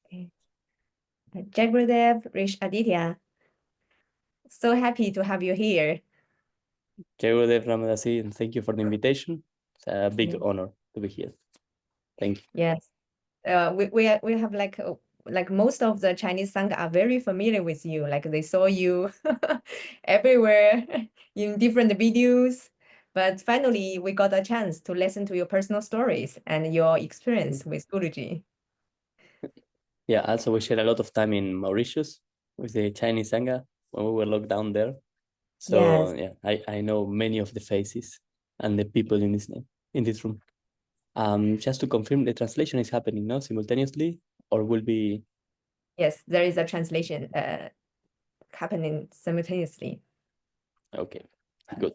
Okay. Jai Gurudev, Rish Aditya. So happy to have you here. Jai Gurudev Ramadasi, and thank you for the invitation. It's a big Yeah. honor to be here. Thank you. Yes. We have like most of the Chinese Sangha are very familiar with you. Like they saw you everywhere in different videos. But finally, we got a chance to listen to your personal stories and your experience with Guruji. Yeah, also we shared a lot of time in Mauritius with the Chinese Sangha when we were locked down there. So Yes. yeah, I know many of the faces and the people in this room. Just to confirm, the translation is happening now simultaneously, or will be? Yes, there is a translation happening simultaneously. Okay, good.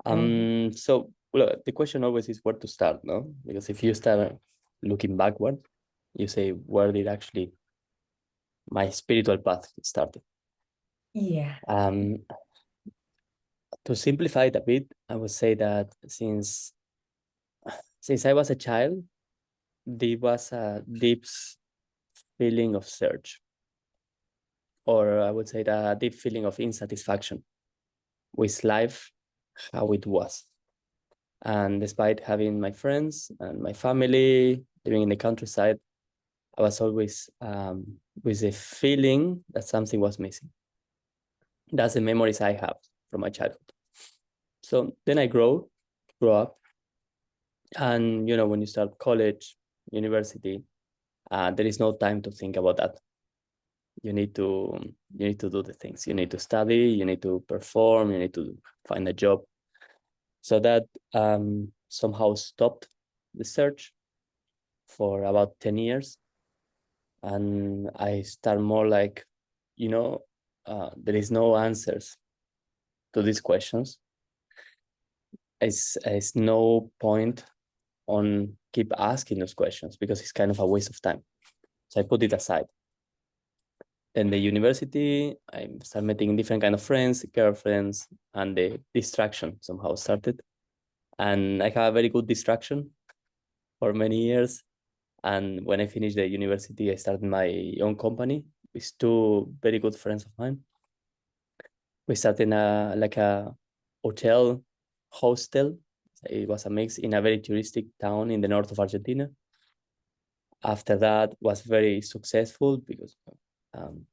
Um, So well, the question always is where to start, no? Because if you start looking backward, you say, where did actually my spiritual path started? yeah. Um, to simplify it a bit, I would say that since I was a child, there was a deep feeling of search, or I would say that a deep feeling of insatisfaction with life, how it was. And despite having my friends and my family living in the countryside, I was always with a feeling that something was missing. That's the memories I have from my childhood. So then I grew up, and when you start college, university, there is no time to think about that. You need to do the things. You need to study. You need to perform. You need to find a job. So that somehow stopped the search for about 10 years, and I start more like, there is no answers to these questions. It's no point on keep asking those questions because it's kind of a waste of time. So I put it aside. Then the university, I started meeting different kind of friends, girlfriends, and the distraction somehow started. And I have a very good distraction for many years. And when I finished the university, I started my own company with two very good friends of mine. We started like a hotel hostel. It was a mix in a very touristic town in the north of Argentina. After that was very successful because um,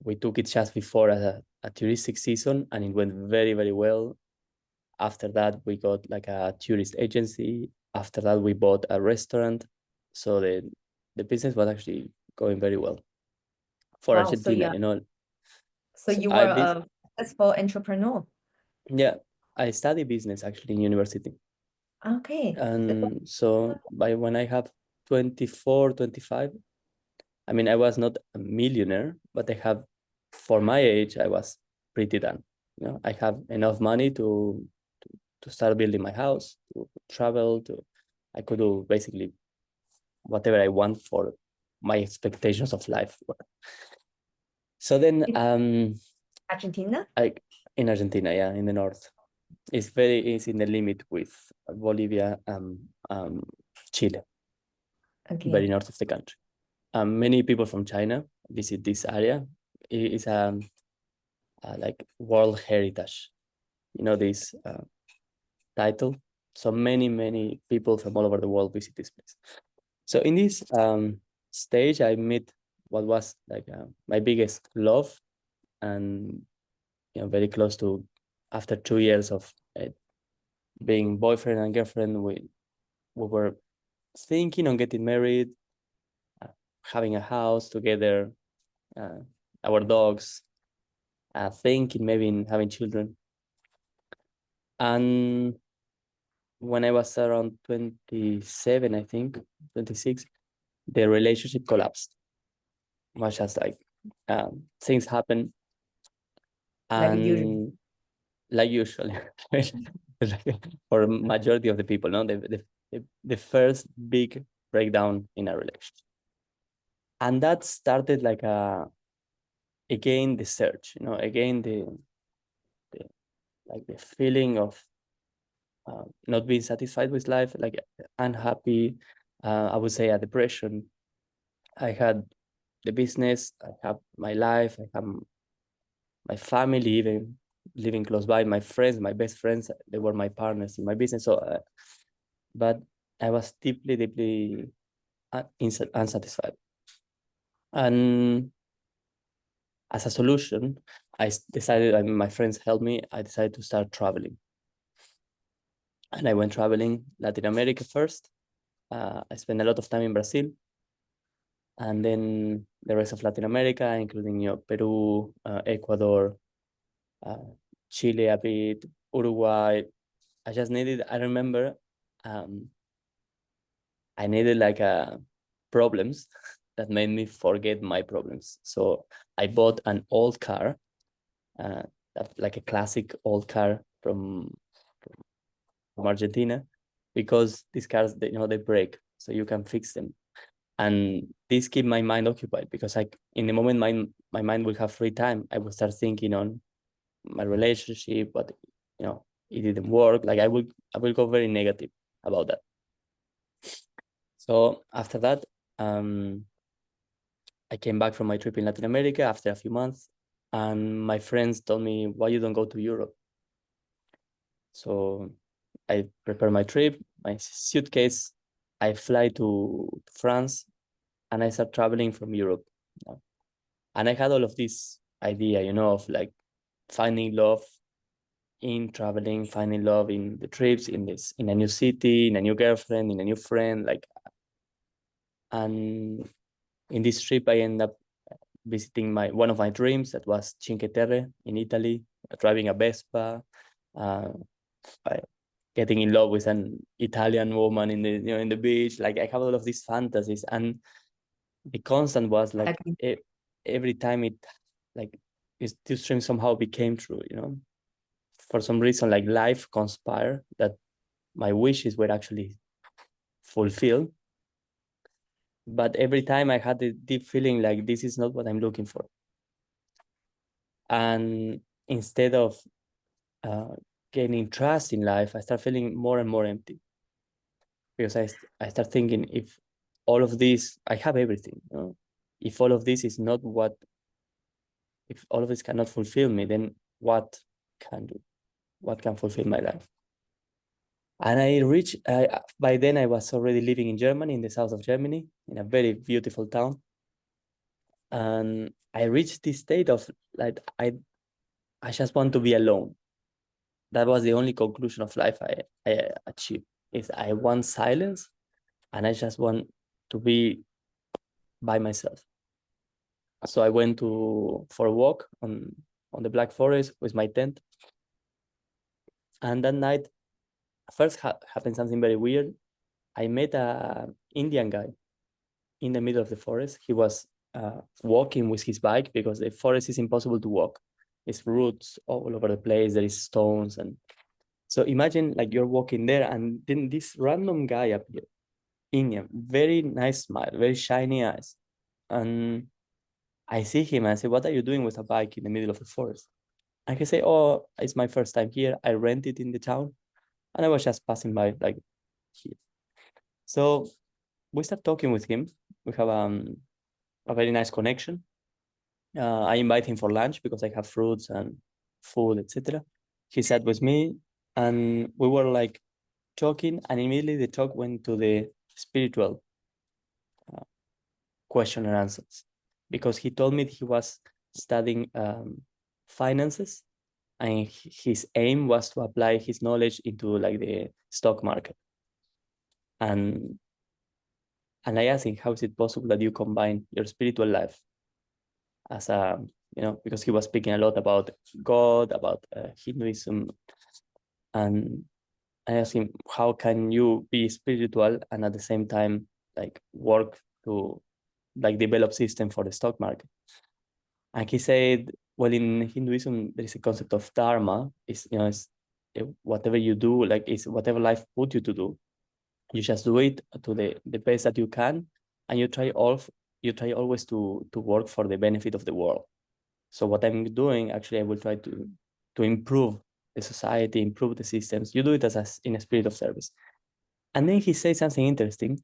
we took it just before a touristic season, and it went very, very well. After that, we got like a tourist agency. After that, we bought a restaurant. So the business was actually going very well for Wow. Argentina, So So you were I did, a successful entrepreneur. yeah, I studied business actually in university. Okay. And so by when I have 24, 25, I mean, I was not a millionaire, but I have, for my age, I was pretty done. I have enough money to start building my house, to travel, I could do basically whatever I want for my expectations of life. So then, Argentina? I in Argentina, yeah, in the north, it's in the limit with Bolivia, Chile, very Okay. north of the country. Many people from China visit this area. It is like World Heritage, this title. So many people from all over the world visit this place. So in this stage, I met what was like my biggest love, and very close to, after 2 years of being boyfriend and girlfriend, we were thinking on getting married, having a house together, uh, our dogs, thinking maybe in having children. And when I was around 27, I think 26, the relationship collapsed. Was just like things happen, Like usually. and like usually, for majority of the people, no, the first big breakdown in a relationship, and that started like again the search, again the like the feeling of not being satisfied with life, like unhappy, I would say a depression, I had the business, I have my life, I have my family, even living close by, my friends, my best friends, they were my partners in my business. So, but I was deeply, deeply unsatisfied. And as a solution, I decided, I mean, my friends helped me, I decided to start traveling. And I went traveling Latin America first. I spent a lot of time in Brazil, and then the rest of Latin America, including Peru, Ecuador, Chile a bit, Uruguay. I remember um, I needed like problems that made me forget my problems. So I bought an old car, uh, like a classic old car from Argentina, because these cars, they break, so you can fix them. And this keep my mind occupied, because in the moment my mind will have free time, I will start thinking on my relationship, but it didn't work. Like I will go very negative about that. So after that, I came back from my trip in Latin America after a few months, and my friends told me, why you don't go to Europe? So I prepare my trip, my suitcase, I fly to France, and I start traveling from Europe. And I had all of this idea, of like finding love in traveling, finding love in the trips, in a new city, in a new girlfriend, in a new friend, and in this trip I end up visiting one of my dreams, that was Cinque Terre in Italy, driving a Vespa, uh, getting in love with an Italian woman in the beach. Like I have all of these fantasies, and the constant was like every time this dream somehow became true. For some reason, like life conspired that my wishes were actually fulfilled. But every time I had the deep feeling like this is not what I'm looking for. And instead of gaining trust in life, I start feeling more and more empty, because I start thinking, if all of this, I have everything, if all of this is not if all of this cannot fulfill me, then what can do? What can fulfill my life? And by then I was already living in Germany, in the south of Germany, in a very beautiful town. And I reached this state of like, I just want to be alone. That was the only conclusion of life I achieved, is I want silence, and I just want to be by myself. So I went for a walk on the Black Forest with my tent. And that night, first happened something very weird. I met a Indian guy in the middle of the forest. He was walking with his bike, because the forest is impossible to walk. It's roots all over the place. There is stones. And so imagine like you're walking there, and then this random guy appeared. Indian, very nice smile, very shiny eyes. And I see him and I say, what are you doing with a bike in the middle of the forest? And he say, oh, it's my first time here. I rent it in the town, and I was just passing by like here. So we start talking with him. We have a very nice connection. I invite him for lunch because I have fruits and food, etc. He sat with me, and we were like talking, and immediately the talk went to the spiritual question and answers, because he told me he was studying finances, and his aim was to apply his knowledge into like the stock market. And I asked him, how is it possible that you combine your spiritual life as a, because he was speaking a lot about God, about Hinduism. And I asked him, how can you be spiritual and at the same time like work to like develop system for the stock market? And he said, well, in Hinduism, there is a concept of dharma. It's whatever you do, like it's whatever life put you to do, you just do it to the best that you can, and you try always to work for the benefit of the world. So what I'm doing, actually, I will try to improve the society, improve the systems. You do it as in a spirit of service. And then he said something interesting.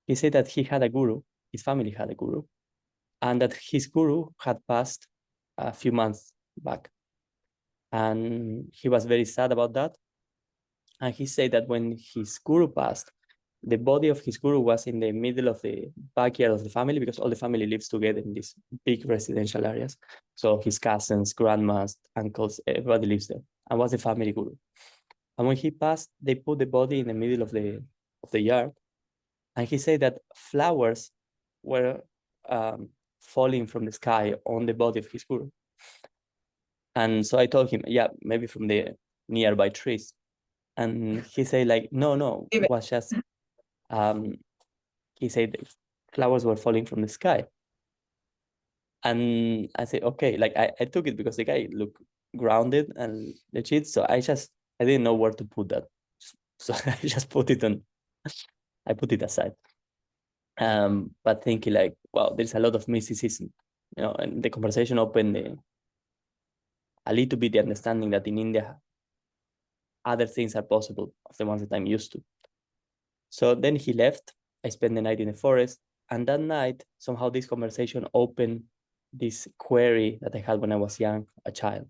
He said that he had a guru. his family had a guru, and that his guru had passed a few months back. And he was very sad about that. And he said that when his guru passed, the body of his guru was in the middle of the backyard of the family, because all the family lives together in these big residential areas. So his cousins, grandmas, uncles, everybody lives there, and was the family guru. And when he passed, they put the body in the middle of the yard. And he said that flowers were falling from the sky on the body of his guru. And so I told him, yeah, maybe from the nearby trees. And he said, like, no, it was just, he said flowers were falling from the sky. And I said, okay, like I took it because the guy looked grounded and legit. So I didn't know where to put that. So I just put it on, I put it aside. But thinking like, wow, there's a lot of mysticism, and the conversation opened a little bit the understanding that in India, other things are possible of the ones that I'm used to. So then he left. I spent the night in the forest. And that night, somehow this conversation opened this query that I had when I was young, a child.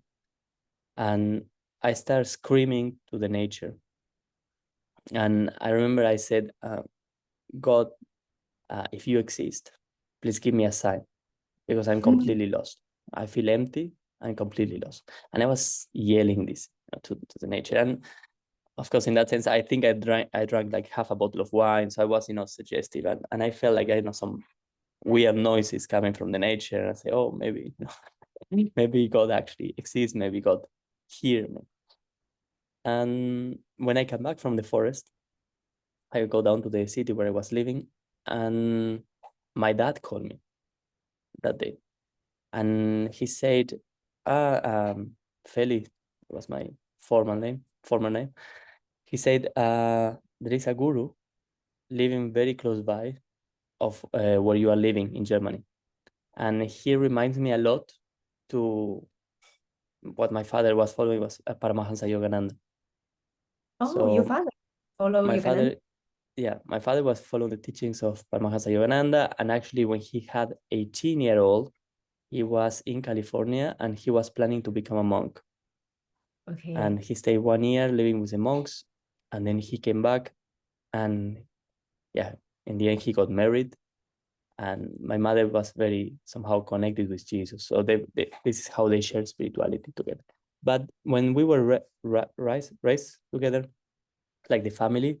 And I started screaming to the nature. And I remember I said, God, if you exist, please give me a sign, because I'm completely lost. I feel empty. I'm completely lost. And I was yelling this to the nature. And of course, in that sense, I think I drank like half a bottle of wine. So I was, suggestive. And I felt like, some weird noises coming from the nature. And I say, oh, maybe, maybe God actually exists. Maybe God hears me. And when I come back from the forest, I go down to the city where I was living. And my dad called me that day. And he said, Feli was my former name. He said, there is a guru living very close by of where you are living in Germany. And he reminds me a lot to what my father was following, was Paramahansa Yogananda. Oh, So your father follow my Yogananda? father, my father was following the teachings of Paramahansa Yogananda. And actually, when he had 18-year-old, he was in California and he was planning to become a monk. Okay. And he stayed 1 year living with the monks, and then he came back, and in the end he got married. And my mother was very somehow connected with Jesus. So this is how they share spirituality together. But when we were raised together, like the family,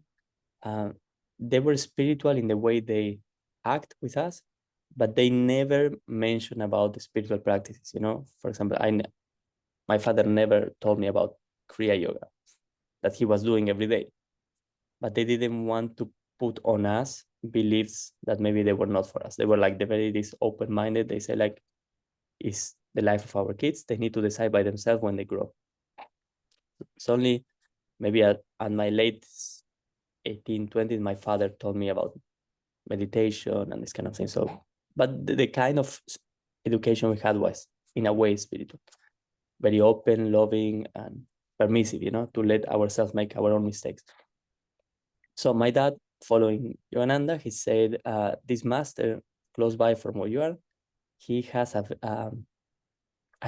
they were spiritual in the way they act with us, but they never mentioned about the spiritual practices. For example, my father never told me about Kriya Yoga that he was doing every day, but they didn't want to put on us beliefs that maybe they were not for us. They were like this open-minded. They say like, it's the life of our kids. They need to decide by themselves when they grow. It's only maybe at my late 18, 20s, my father told me about meditation and this kind of thing. So, but the kind of education we had was in a way spiritual, very open, loving, and permissive, to let ourselves make our own mistakes. So my dad, following Yogananda, he said, this master close by from where you are, he has I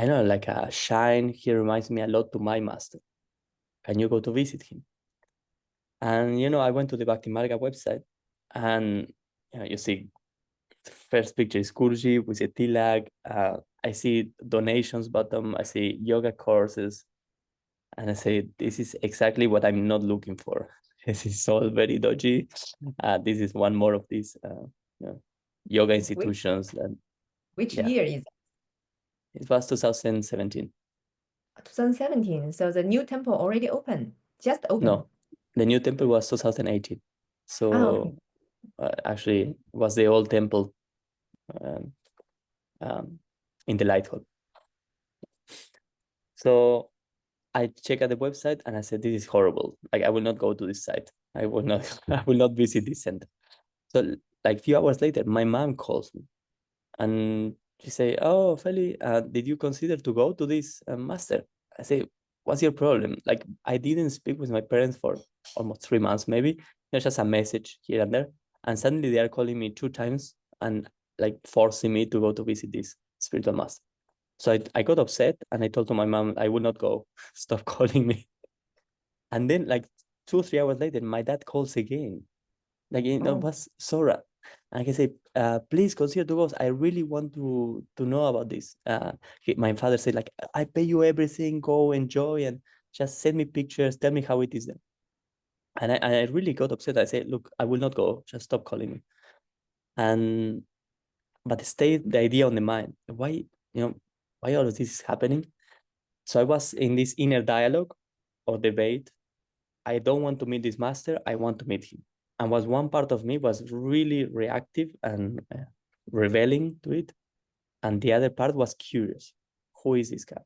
don't know, like a shine. He reminds me a lot to my master. Can you go to visit him? And, I went to the Bhakti Marga website, and you see, first picture is Guruji with a tilak. I see donations bottom. I see yoga courses. And I say, this is exactly what I'm not looking for. This is all very dodgy. This is one more of these yoga institutions. Which Yeah. year is it? It was 2017. 2017. So the new temple already open, just open. No, the new temple was 2018. So actually, it was the old temple in the light hall. So I checked at the website and I said, this is horrible. Like, I will not go to this site. I will not visit this center. So like a few hours later, my mom calls me and she say, oh, Feli, did you consider to go to this master? I say, what's your problem? Like, I didn't speak with my parents for almost 3 months, maybe. There's just a message here and there. And suddenly they are calling me 2 times and like forcing me to go to visit this spiritual master. So I got upset and I told to my mom, I will not go. Stop calling me. And then like 2 or 3 hours later, my dad calls again. Like, it Oh. was Sora. And he said, please consider to go. I really want to know about this. My father said, like, I pay you everything, go enjoy and just send me pictures, tell me how it is there. And I really got upset. I said, look, I will not go, just stop calling me. But stayed the idea on the mind. Why all of this is happening? So I was in this inner dialogue or debate. I don't want to meet this master. I want to meet him. And was one part of me was really reactive and rebelling to it. And the other part was curious. Who is this guy?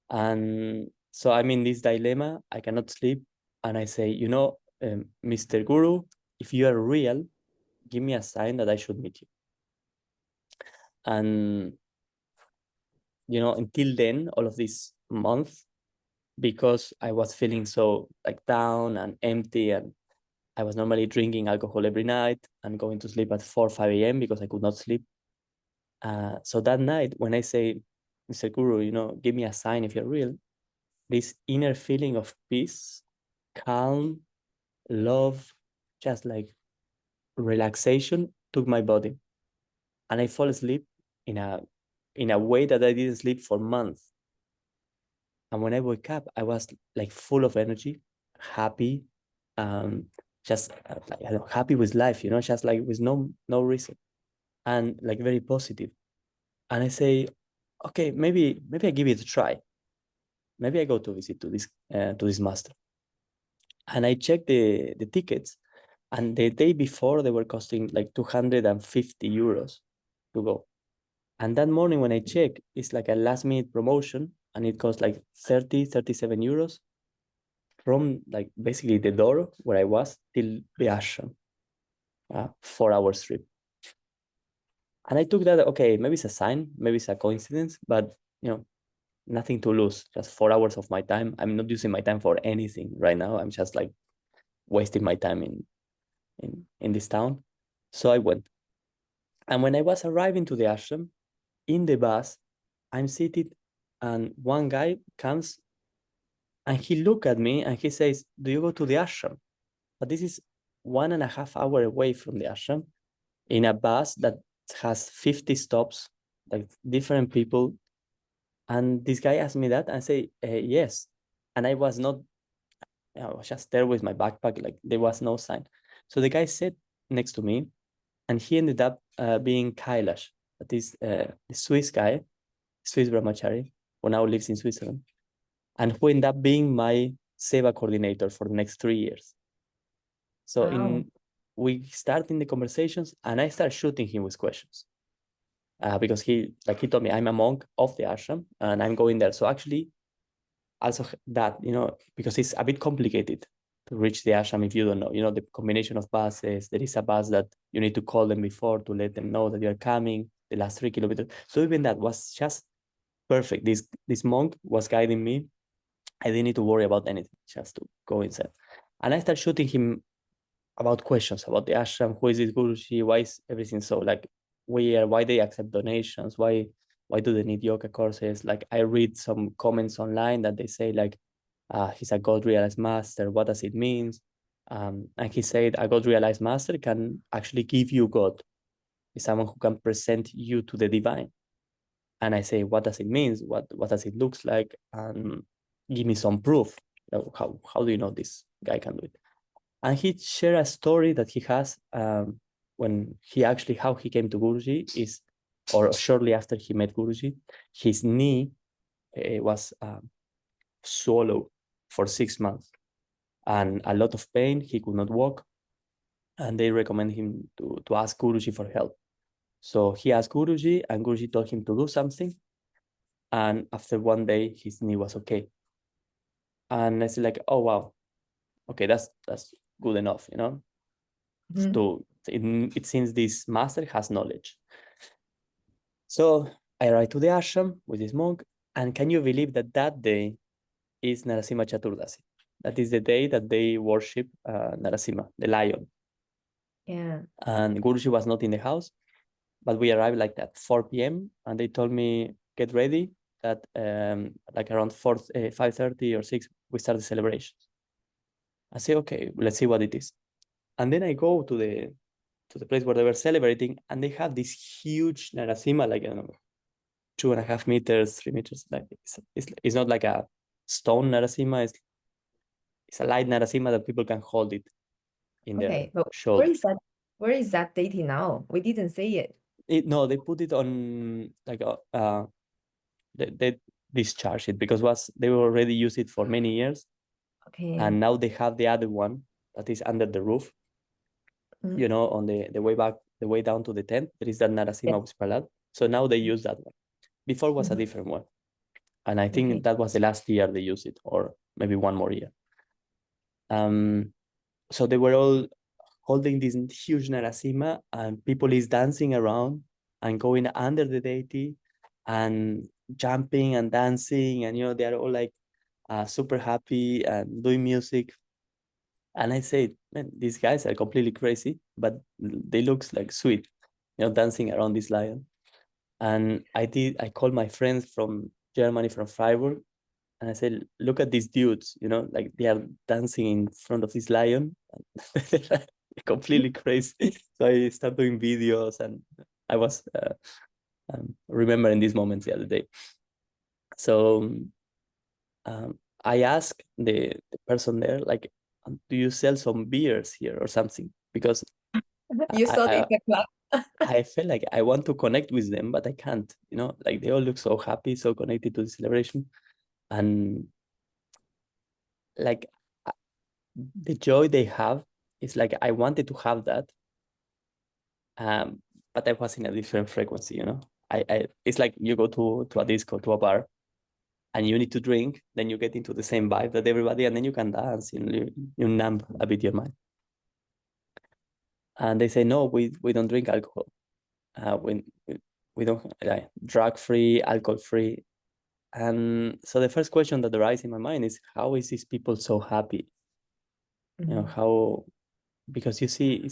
And so I'm in this dilemma. I cannot sleep. And I say, Mr. Guru, if you are real, give me a sign that I should meet you. And, until then, all of this month, because I was feeling so like down and empty, and I was normally drinking alcohol every night and going to sleep at 4 or 5 a.m. because I could not sleep. So that night, when I say, Mr. Guru, give me a sign if you're real, this inner feeling of peace, calm, love, just like relaxation took my body. And I fall asleep in a way that I didn't sleep for months. And when I woke up, I was like full of energy, happy, just like, happy with life, just like with no reason, and like very positive. And I say, okay, maybe I give it a try. Maybe I go to visit to this master. And I checked the tickets, and the day before they were costing like 250 euros to go. And that morning when I checked, it's like a last minute promotion, and it cost like 37 euros from like basically the door where I was till the ashram, 4 hours trip. And I took that, okay, maybe it's a sign, maybe it's a coincidence, but nothing to lose, just 4 hours of my time. I'm not using my time for anything right now. I'm just like wasting my time in this town. So I went. And when I was arriving to the ashram, in the bus, I'm seated, and one guy comes and he looked at me and he says, do you go to the ashram? But this is 1.5 hours away from the ashram in a bus that has 50 stops, like different people. And this guy asked me that, and I say, yes. And I was just there with my backpack, like there was no sign. So the guy sat next to me, and he ended up being Kailash, that is the Swiss guy, Swiss brahmachari, who now lives in Switzerland, and who ended up being my Seva coordinator for the next 3 years. So Wow. we start in the conversations, and I start shooting him with questions. Because he told me I'm a monk of the ashram and I'm going there. So actually, also that, because it's a bit complicated to reach the ashram if you don't know, the combination of buses. There is a bus that you need to call them before to let them know that you're coming, the last 3 kilometers. So even that was just perfect. This monk was guiding me. I didn't need to worry about anything, just to go inside. And I started shooting him about questions about the ashram. Who is this Guruji? Why is everything so like weird? Why they accept donations? Why do they need yoga courses? Like I read some comments online that they say like, he's a God realized master. What does it mean? And he said a God realized master can actually give you God. It's someone who can present you to the divine. And I say, what does it mean? What does it looks like? And give me some proof. How do you know this guy can do it? And he shared a story that he has when how he came to Guruji is, or shortly after he met Guruji, his knee was swallowed for 6 months and a lot of pain. He could not walk, and they recommend him to ask Guruji for help. So he asked Guruji, and Guruji told him to do something. And after 1 day, his knee was okay. And it's like, oh wow, okay, that's good enough, it seems this master has knowledge. So I arrived to the ashram with this monk, and can you believe that day is Narasimha Chaturdasi? That is the day that they worship Narasimha, the lion. Yeah. And Guruji was not in the house, but we arrived like at 4 p.m. and they told me, get ready, that like around 5:30 or 6, we start the celebration. I say, okay, let's see what it is. And then I go to the place where they were celebrating, and they have this huge Narasimha, like, I don't know, 2.5 meters, 3 meters. Like it's not like a stone Narasimha, it's a light Narasimha that people can hold it in their Okay, but shoulder. where is that dating now? We didn't see it. No, they put it on like they discharged it because they already used it for many years, Okay. and now they have the other one that is under the roof. Mm. You know, on the way back, the way down to the tent, there is that Narasimha with Prahlad. So now they use that one. Before was a different one, and I think Okay. that was the last year they used it, or maybe one more year. So they were all holding this huge Narasimha, and people is dancing around and going under the deity and jumping and dancing, and they are all like super happy and doing music. And I said, man, these guys are completely crazy, but they looks like sweet, dancing around this lion. And I called my friends from Germany, from Freiburg, and I said, look at these dudes, like they are dancing in front of this lion. They're completely crazy. So I started doing videos, and I was remembering these moments the other day. So I asked the person there, like, do you sell some beers here or something? Because You I, saw I, it in the club. I felt like I want to connect with them, but I can't, like they all look so happy, so connected to the celebration. And like the joy they have is like I wanted to have that, but I was in a different frequency. It's like you go to a disco, to a bar, and you need to drink, then you get into the same vibe that everybody, and then you can dance. You numb a bit your mind. And they say, no, we don't drink alcohol. We don't, like, drug free, alcohol free. And so the first question that arises in my mind is, how is these people so happy? How, because you see,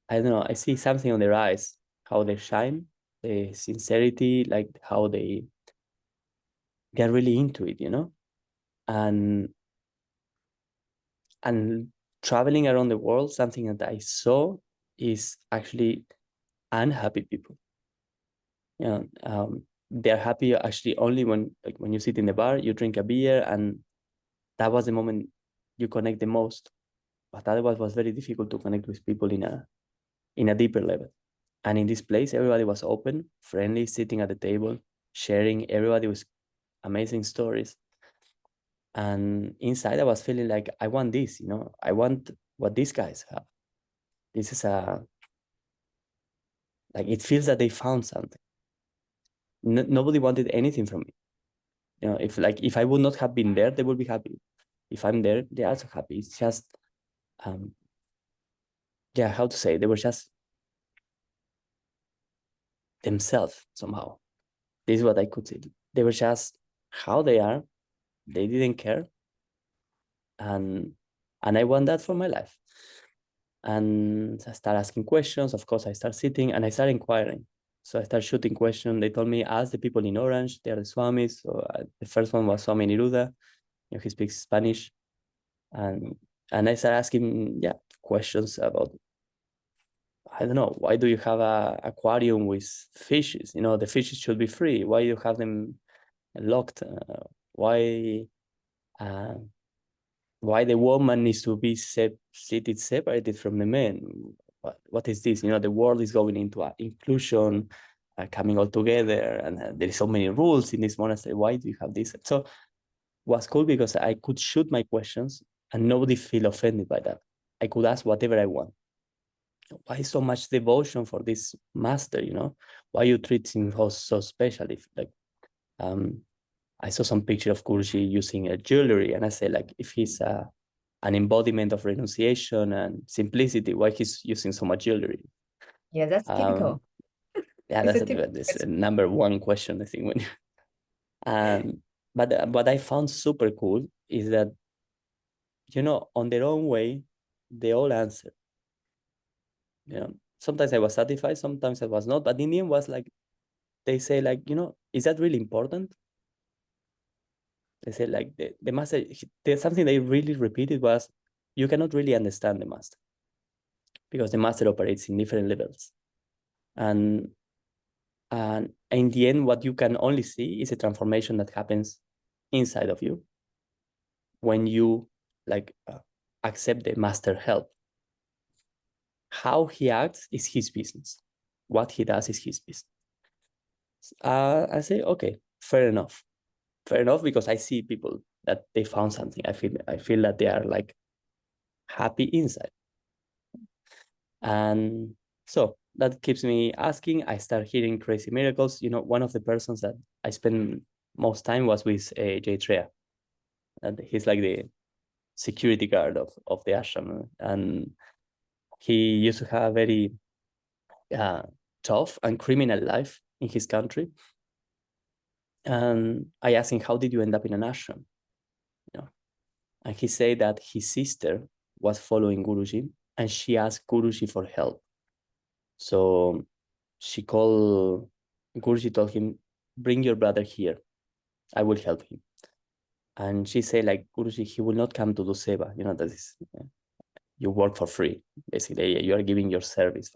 I don't know, I see something on their eyes, how they shine, the sincerity, like how they're really into it, and traveling around the world, something that I saw is actually unhappy people. They're happy actually only when you sit in the bar, you drink a beer, and that was the moment you connect the most. But otherwise, it was very difficult to connect with people in a deeper level. And in this place, everybody was open, friendly, sitting at the table, sharing. Everybody was amazing stories. And inside, I was feeling like I want this. I want what these guys have. This is like, it feels that they found something. Nobody wanted anything from me. If I would not have been there, they would be happy. If I'm there, they're also happy. It's just, how to say? They were just themselves somehow. This is what I could see. They were just how they are. They didn't care, and I want that for my life. And I start asking questions. Of course, I start sitting and I start inquiring. So I start shooting questions. They told me, ask the people in orange. They are the Swamis. So the first one was Swami Neruda. He speaks Spanish, and I start asking questions about, I don't know, why do you have a aquarium with fishes? The fishes should be free. Why you have them locked? Why the woman needs to be seated separated from the men? What is this? The world is going into inclusion, coming all together, and there is so many rules in this monastery. Why do you have this? So it was cool because I could shoot my questions and nobody feel offended by that. I could ask whatever I want. Why so much devotion for this master? Why you treat him so specially? Like, I saw some picture of Guruji using a jewelry, and I say, like, if he's an embodiment of renunciation and simplicity, why he's using so much jewelry? Yeah, that's typical. Yeah, It's that's a typical. a number one question, I think. But what I found super cool is that, on their own way, they all answer. You know, sometimes I was satisfied, sometimes I was not, but in the end was like, they say like, you know, is that really important? They said like the master, there's something they really repeated was, you cannot really understand the master because the master operates in different levels. And in the end, what you can only see is a transformation that happens inside of you when you like accept the master help. How he acts is his business. What he does is his business. I say, okay, fair enough. Fair enough, because I see people that they found something. I feel that they are like happy inside. And so that keeps me asking. I start hearing crazy miracles. You know, one of the persons that I spent most time was with Jay Treya. And he's like the security guard of the ashram. And he used to have a very tough and criminal life in his country. And I asked him, how did you end up in an ashram? You know, and he said that his sister was following Guruji and she asked Guruji for help. So she called, Guruji told him, bring your brother here. I will help him. And she said, like, Guruji, he will not come to do seva. You know, that is, you work for free. Basically, you are giving your service.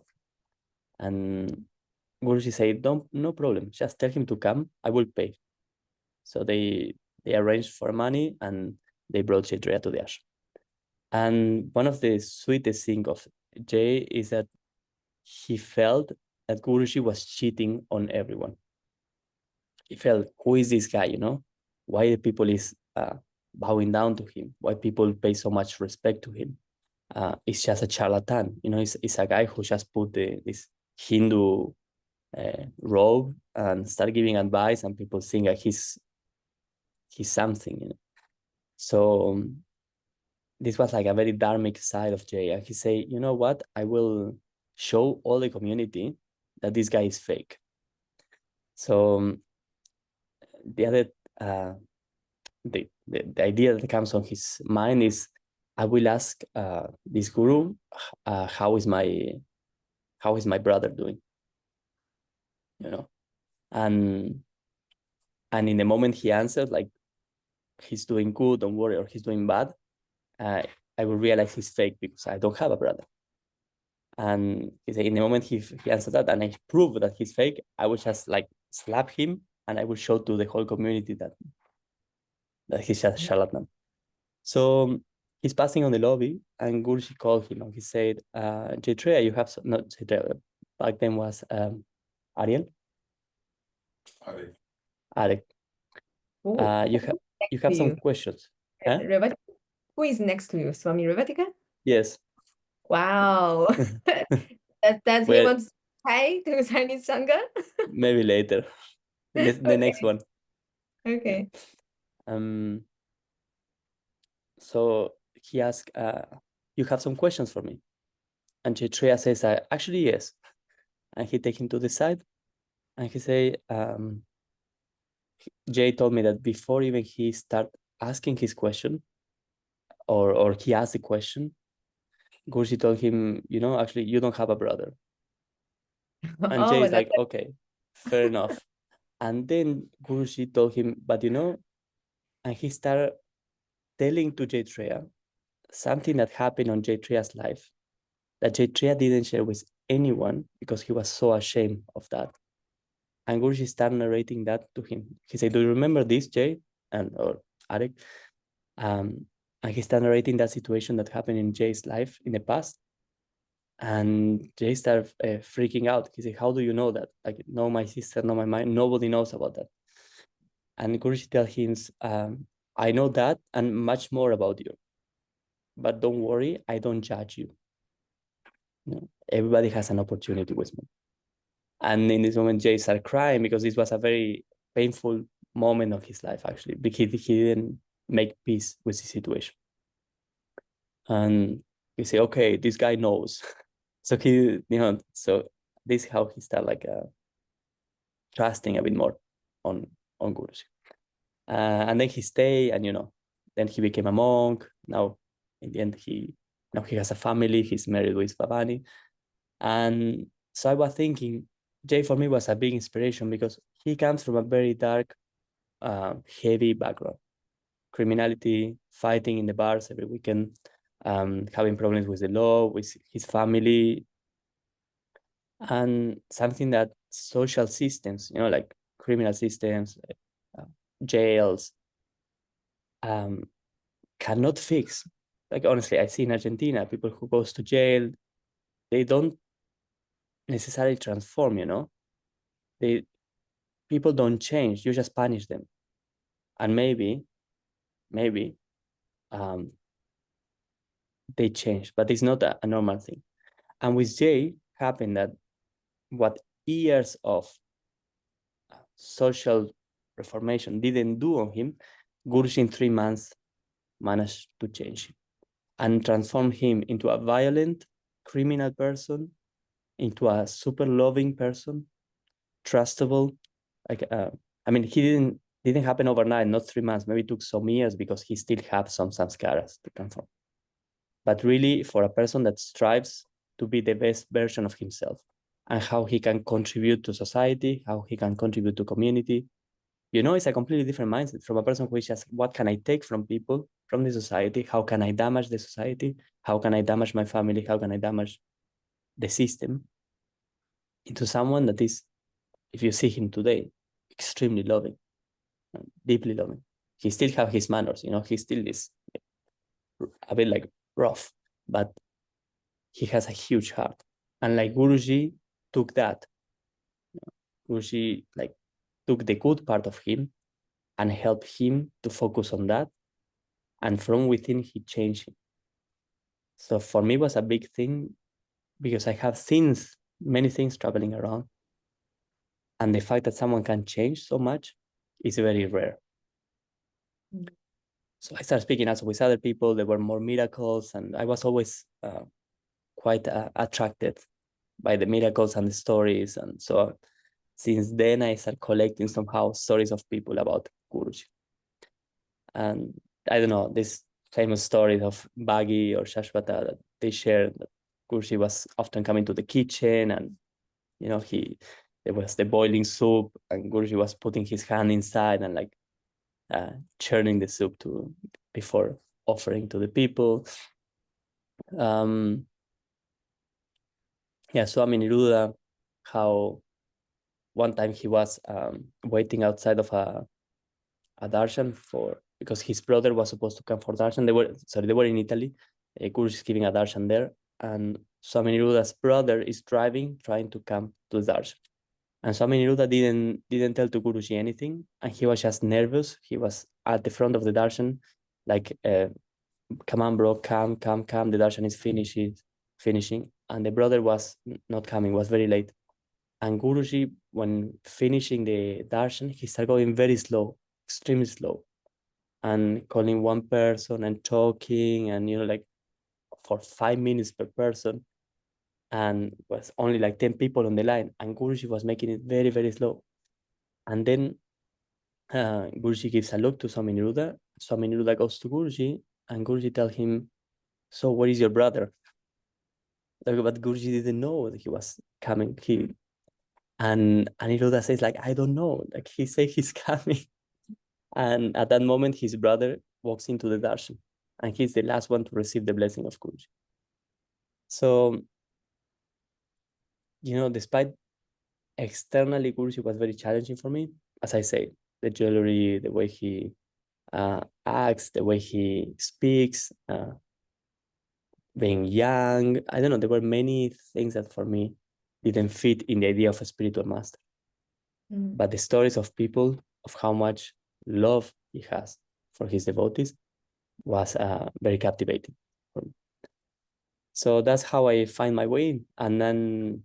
And Guruji said, no problem. Just tell him to come. I will pay. So they arranged for money and they brought Jay Treya to the ashram. And one of the sweetest things of Jay is that he felt that Guruji was cheating on everyone. He felt, who is this guy, you know? Why the people is bowing down to him? Why people pay so much respect to him? It's just a charlatan, you know, it's a guy who just put this Hindu robe and start giving advice and people think that he's something, you know? So this was like a very dharmic side of Jay. And he say, you know what? I will show all the community that this guy is fake. So the other, the idea that comes on his mind is, I will ask this guru, how is my brother doing? You know, and in the moment he answered like, he's doing good, don't worry, or he's doing bad, I will realize he's fake because I don't have a brother. And in the moment he answered that and I prove that he's fake, I will just like slap him and I will show to the whole community that he's just a charlatan. So he's passing on the lobby and Guruji called him and he said, Jay Treya, you have not Jay Treya, back then was Ariel? Arek. You have some questions. Huh? Who is next to you? Swami Revatika? Yes. Wow. Does he want to say to Chinese Sangha? Maybe later. The next one. Okay. So he asked, you have some questions for me? And Jay Treya says, actually, yes. And he take him to the side and he say, Jay told me that before even he start asking his question or he asked the question, Guruji told him, you know, actually, you don't have a brother. And Jay is like, okay, fair enough. And then Guruji told him, but you know, and he started telling to Jay Treya something that happened on Jay Treya's life that Jay Treya didn't share with anyone because he was so ashamed of that. And Guruji started narrating that to him. He said, do you remember this, Jay? Or Arek? And he started narrating that situation that happened in Jay's life in the past. And Jay started freaking out. He said, how do you know that? Like, no, my sister, no, my mind, nobody knows about that. And Guruji tells him, I know that and much more about you. But don't worry, I don't judge you. You know, everybody has an opportunity with me. And in this moment, Jay started crying because this was a very painful moment of his life, actually, because he didn't make peace with the situation. And he said, okay, this guy knows. So he, you know, so this is how he started like trusting a bit more on Guruji. And then he stayed and, you know, then he became a monk. Now, in the end, he has a family. He's married with Bhavani. And so I was thinking, Jay for me was a big inspiration because he comes from a very dark, heavy background. Criminality, fighting in the bars every weekend, having problems with the law, with his family, and something that social systems, like criminal systems, uh, jails, cannot fix. Like honestly, I see in Argentina, people who goes to jail, they don't necessarily transform, They people don't change, you just punish them. And maybe um, they change, but it's not a normal thing. And with Jay happened that what years of social reformation didn't do on him, Guruji in 3 months managed to change him and transform him into a violent criminal person, into a super loving person, trustable. Like I mean, he didn't happen overnight, not 3 months. Maybe it took some years because he still had some samskaras to transform. But really, for a person that strives to be the best version of himself and how he can contribute to society, how he can contribute to community, it's a completely different mindset from a person who is just, what can I take from people, from the society? How can I damage the society? How can I damage my family? How can I damage the system? Into someone that is, if you see him today, extremely loving, deeply loving. He still have his manners, he still is a bit like rough, but he has a huge heart. And like Guruji took that. Guruji like took the good part of him and helped him to focus on that. And from within, he changed him. So for me, it was a big thing because I have seen many things traveling around. And the fact that someone can change so much is very rare. Mm. So I started speaking also with other people. There were more miracles. And I was always quite attracted by the miracles and the stories. And so since then, I started collecting somehow stories of people about Guruji. And I don't know, this famous story of Bagi or Shashwata that they shared, that Guruji was often coming to the kitchen and, there was the boiling soup and Guruji was putting his hand inside and like churning the soup before offering to the people. Swami Niruddha, how one time he was waiting outside of a darshan because his brother was supposed to come for darshan. They were in Italy. Guruji is giving a darshan there, and Swami Niruddha's brother is driving, trying to come to the darshan. And Swami Niruddha didn't tell to Guruji anything, and he was just nervous. He was at the front of the darshan, like, come on, bro, come. The darshan is finishing, and the brother was not coming. Was very late. And Guruji, when finishing the darshan, he started going very slow, extremely slow, and calling one person and talking, and like for 5 minutes per person, and was only like 10 people on the line, and Guruji was making it very, very slow. And then Guruji gives a look to Swami Niruddha. Swami Niruddha goes to Guruji, and Guruji tells him, "So where is your brother?" But Guruji didn't know that he was coming. And Niruddha says, like, "I don't know. Like, he said he's coming." And at that moment, his brother walks into the darshan, and he's the last one to receive the blessing of Guruji. So, despite externally, Guruji was very challenging for me. As I say, the jewelry, the way he acts, the way he speaks, being young. I don't know, there were many things that for me didn't fit in the idea of a spiritual master. But the stories of people, of how much love he has for his devotees, was very captivating for me. So that's how I find my way. And then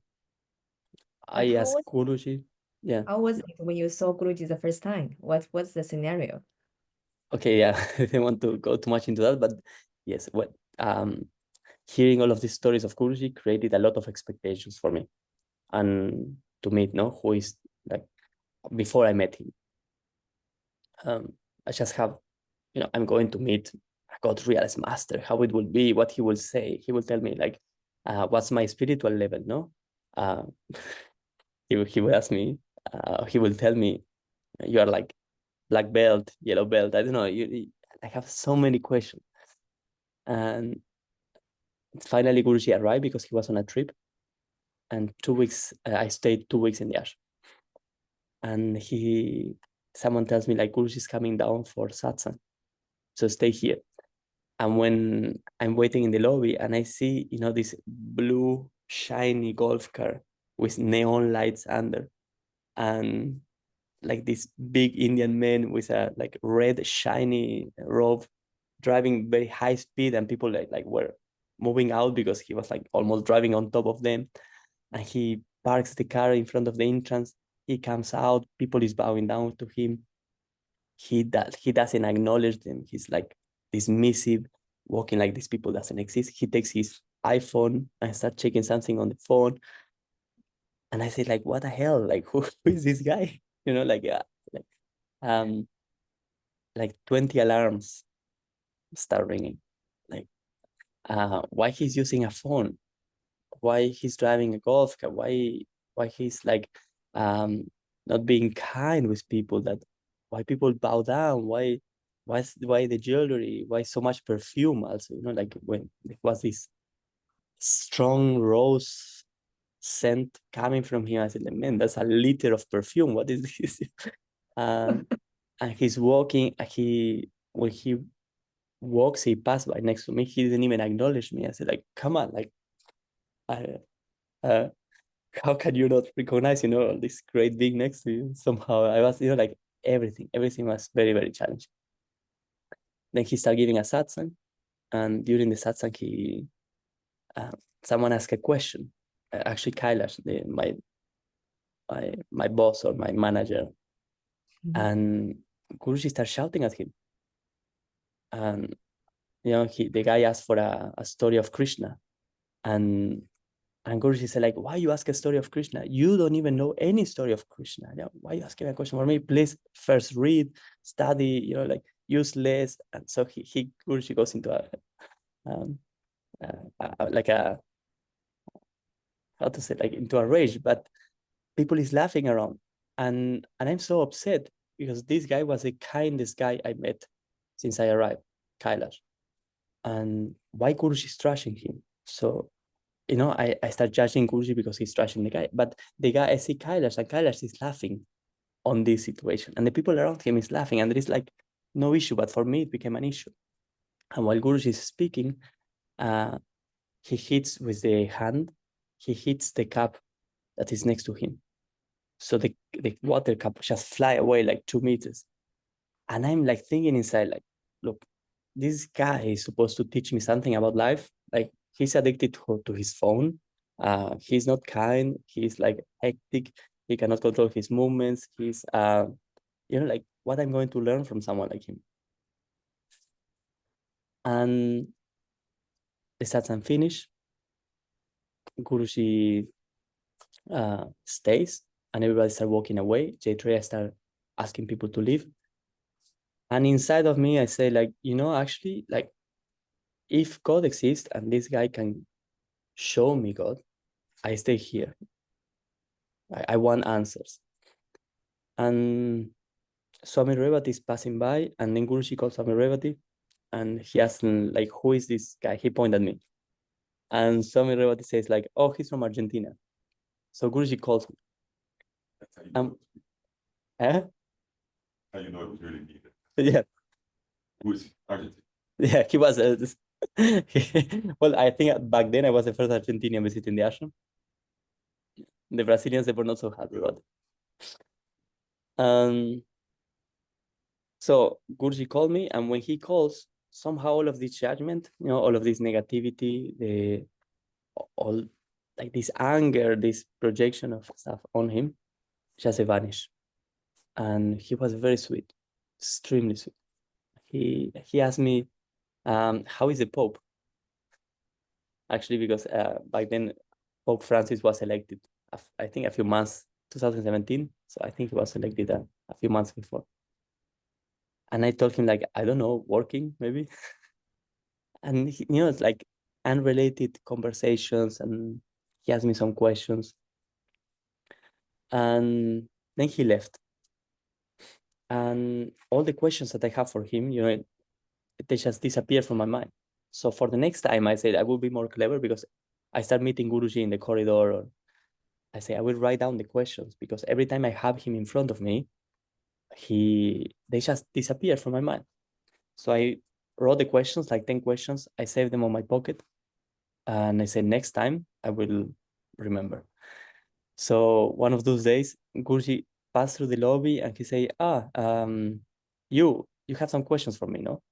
I asked Guruji. Yeah. How was it when you saw Guruji the first time? What's the scenario? Okay, yeah, I don't want to go too much into that, but yes, hearing all of these stories of Guruji created a lot of expectations for me, and to meet, who is like before I met him. I just have, I'm going to meet a God realized master, how it will be, what he will say. He will tell me like, what's my spiritual level, no? He will ask me, he will tell me, you are like black belt, yellow belt. I don't know. I have so many questions. And finally, Guruji arrived because he was on a trip. And 2 weeks, I stayed 2 weeks in the ashram. And someone tells me like, Guruji is coming down for satsang, so stay here. And when I'm waiting in the lobby and I see, this blue shiny golf car with neon lights under, and like this big Indian man with a like red shiny robe driving very high speed, and people like were moving out because he was like almost driving on top of them. And he parks the car in front of the entrance. He comes out, people is bowing down to him. He doesn't acknowledge them. He's like dismissive, walking like these people doesn't exist. He takes his iPhone and starts checking something on the phone. And I say, like, what the hell? Like, who is this guy? Like 20 alarms start ringing. Like, why he's using a phone? Why he's driving a golf car? Why he's like not being kind with people? Why people bow down? Why the jewelry? Why so much perfume? Also, like when it was this strong rose scent coming from him, I said, man, that's a liter of perfume. What is this? And he's walking. When he walks, he passed by next to me. He didn't even acknowledge me. I said, like, come on, like, how can you not recognize, this great being next to you? Somehow I was, like everything was very, very challenging. Then he started giving a satsang, and during the satsang, someone asked a question. Actually, Kailash, my boss or my manager, and Guruji started shouting at him. And the guy asked for a story of Krishna, and Guruji said, like, why you ask a story of Krishna? You don't even know any story of Krishna. Yeah, why you asking a question for me? Please first read, study, like useless. And so Guruji goes into into a rage, but people is laughing around. And I'm so upset because this guy was the kindest guy I met since I arrived, Kailash. And why Guruji is trashing him? So I start judging Guruji because he's trashing the guy. But the guy, I see Kailash, and Kailash is laughing on this situation. And the people around him is laughing, and there is like no issue. But for me, it became an issue. And while Guruji is speaking, he hits with the hand, he hits the cup that is next to him. So the water cup just fly away like 2 meters. And I'm like thinking inside, like, look, this guy is supposed to teach me something about life. Like, he's addicted to his phone. He's not kind. He's like hectic. He cannot control his movements. He's, like, what I'm going to learn from someone like him. And the satsang finish. Guruji stays, and everybody start walking away. Jaitreya start asking people to leave. And inside of me, I say, like, actually, like, if God exists and this guy can show me God, I stay here. I want answers. And Swami Revati is passing by, and then Guruji calls Swami Revati, and he asks him, like, who is this guy? He pointed at me. And Swami Revati says, like, oh, he's from Argentina. So Guruji calls me. That's how you know Eh? how you know it was really needed. Yeah. Who is Argentina? Yeah, he was. Well, I think back then I was the first Argentinian visiting the ashram. The Brazilians, they were not so happy about it. So Guruji called me, and when he calls, somehow all of this judgment, all of this negativity, all like this anger, this projection of stuff on him, just vanished. And he was very sweet, extremely sweet. He asked me, how is the Pope? Actually, because back then Pope Francis was elected, I think a few months, 2017. So I think he was elected a few months before. And I told him, like, I don't know, working maybe. And it's like, unrelated conversations, and he asked me some questions. And then he left. And all the questions that I have for him, they just disappear from my mind. So for the next time, I said I will be more clever, because I start meeting Guruji in the corridor, or I say I will write down the questions, because every time I have him in front of me, they just disappear from my mind. So I wrote the questions, like 10 questions. I saved them on my pocket, and I said next time I will remember. So one of those days, Guruji passed through the lobby, and he say, you have some questions for me, no?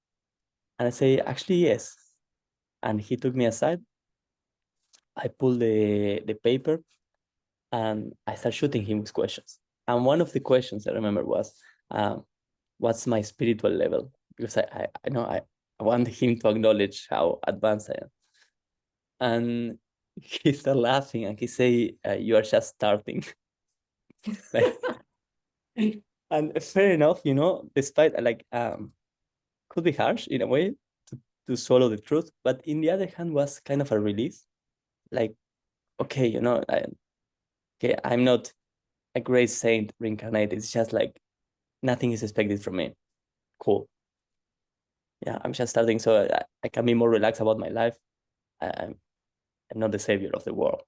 And I say, actually, yes. And he took me aside. I pulled the paper, and I start shooting him with questions. And one of the questions I remember was, what's my spiritual level? Because I know I want him to acknowledge how advanced I am. And he started laughing, and he say, you are just starting. Like, and fair enough, despite could be harsh in a way to swallow the truth, but in the other hand was kind of a release. Like, okay, I'm not a great saint reincarnated. It's just like nothing is expected from me. Cool. Yeah, I'm just starting, so I can be more relaxed about my life. I'm not the savior of the world.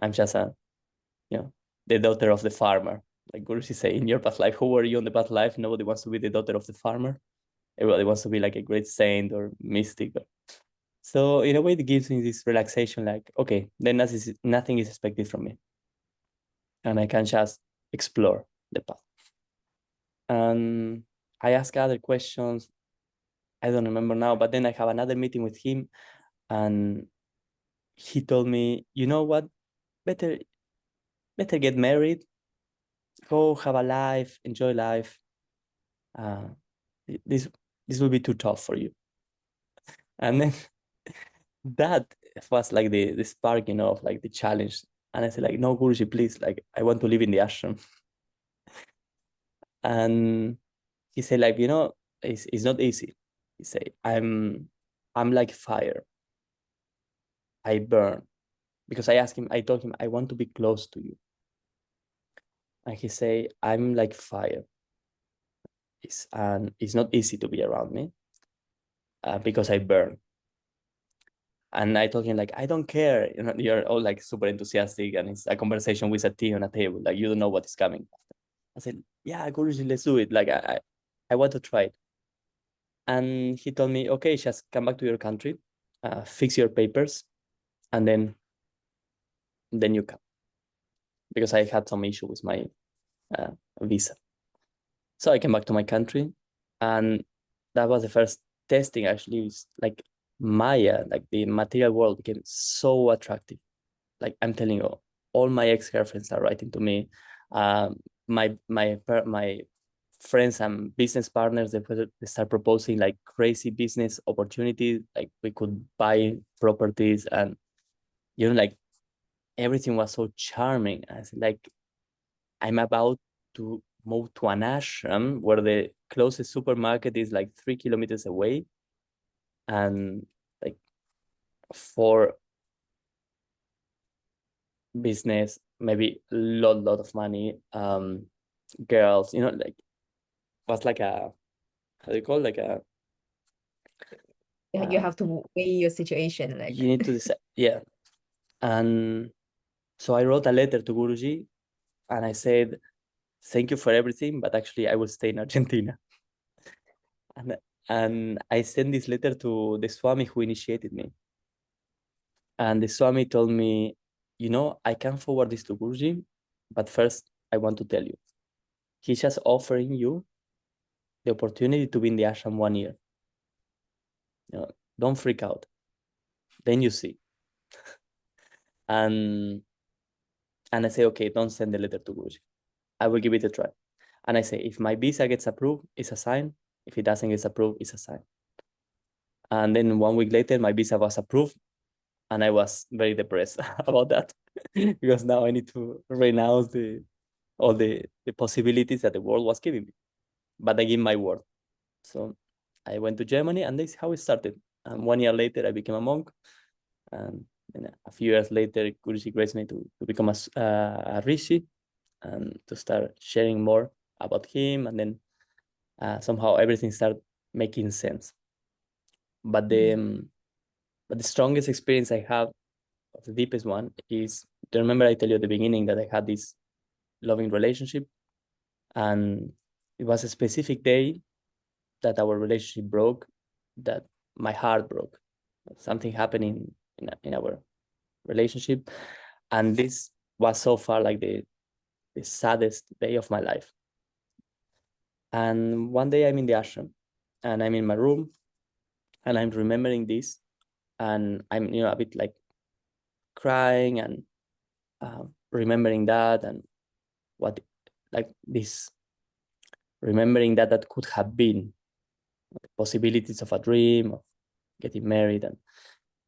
I'm just the daughter of the farmer. Like Guruji say, in your past life, who were you on the past life? Nobody wants to be the daughter of the farmer. Everybody wants to be like a great saint or mystic. So in a way, it gives me this relaxation, like, okay, then nothing is expected from me. And I can just explore the path. And I ask other questions. I don't remember now, but then I have another meeting with him, and he told me, you know what, better get married, go have a life, enjoy life. This will be too tough for you. And then that was like the spark, of like the challenge. And I said, like, no, Guruji, please, like, I want to live in the ashram. And he said, like, it's not easy. He said, I'm like fire. I burn. Because I told him, I want to be close to you. And he say, I'm like fire. It's not easy to be around me because I burn. And I told him, like, I don't care. You're all like super enthusiastic, and it's a conversation with a tea on a table. Like, you don't know what is coming. I said, yeah, Guruji, let's do it. Like, I want to try it. And he told me, okay, just come back to your country, fix your papers, and then you come. Because I had some issue with my visa. So I came back to my country, and that was the first testing. Actually, it's like Maya, like the material world, became so attractive. Like, I'm telling you, all my ex-girlfriends are writing to me. My friends and business partners, they start proposing like crazy business opportunities. Like, we could buy properties, and like, everything was so charming. I said, like, I'm about to move to an ashram where the closest supermarket is like 3 kilometers away, and like, for business, maybe a lot of money, girls, like, was like a, how do you call it? Like a, You have to weigh your situation, like. you need to decide. Yeah. And so I wrote a letter to Guruji, and I said, thank you for everything, but actually I will stay in Argentina. And I sent this letter to the Swami who initiated me. And the Swami told me, I can forward this to Guruji, but first I want to tell you, he's just offering you the opportunity to be in the ashram 1 year. Don't freak out. Then you see. And I say, okay, don't send the letter to Guruji. I will give it a try. And I say, if my visa gets approved, it's a sign. If it doesn't get approved, it's a sign. And then 1 week later, my visa was approved, and I was very depressed about that because now I need to renounce all the possibilities that the world was giving me. But I give my word. So I went to Germany, and this is how it started. And 1 year later, I became a monk. And then a few years later, Guruji graced me to become a rishi and to start sharing more about him. And then somehow everything started making sense. But the strongest experience I have, the deepest one, is, do you remember I tell you at the beginning that I had this loving relationship, and it was a specific day that our relationship broke, that my heart broke. Something happened in our relationship, and this was so far like the saddest day of my life. And one day I'm in the ashram, and I'm in my room, and I'm remembering this, and I'm a bit like crying and remembering that, and what like this, remembering that could have been the possibilities of a dream of getting married. And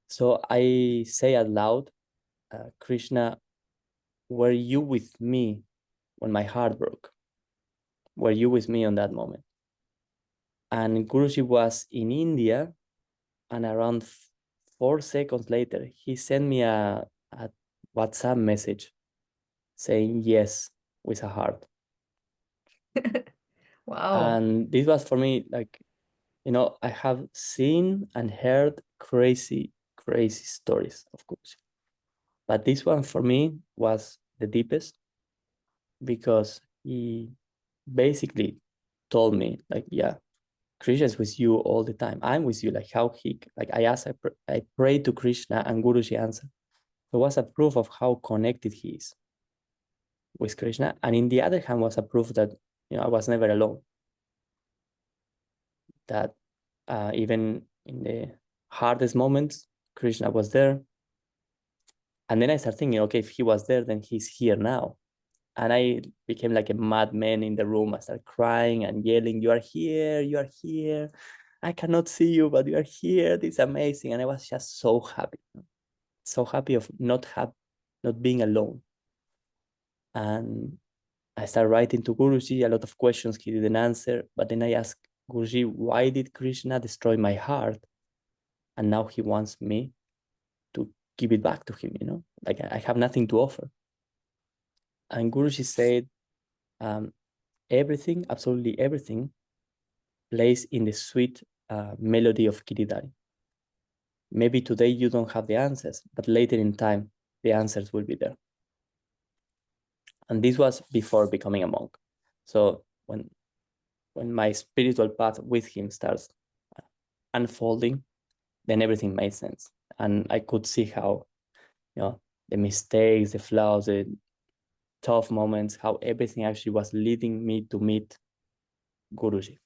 so I say out loud, Krishna, were you with me when my heart broke? Were you with me on that moment? And Guruji was in India, and around 4 seconds later, he sent me a WhatsApp message saying yes with a heart. Wow. And this was for me like, I have seen and heard crazy stories of Guruji. But this one for me was the deepest, because he basically told me like, yeah, Krishna is with you all the time. I'm with you. Like how I prayed to Krishna and Guruji answered. It was a proof of how connected he is with Krishna. And in the other hand was a proof that, I was never alone. That even in the hardest moments, Krishna was there. And then I started thinking, okay, if he was there, then he's here now. And I became like a madman in the room. I started crying and yelling, you are here, you are here. I cannot see you, but you are here. This is amazing. And I was just so happy of not being alone. And I started writing to Guruji a lot of questions he didn't answer. But then I asked Guruji, why did Krishna destroy my heart? And now he wants me to give it back to him, like I have nothing to offer. And Guruji said, everything, absolutely everything, plays in the sweet melody of Giridhari. Maybe today you don't have the answers, but later in time, the answers will be there. And this was before becoming a monk. So when my spiritual path with him starts unfolding, then everything made sense. And I could see how, the mistakes, the flaws, the tough moments, how everything actually was leading me to meet Guruji.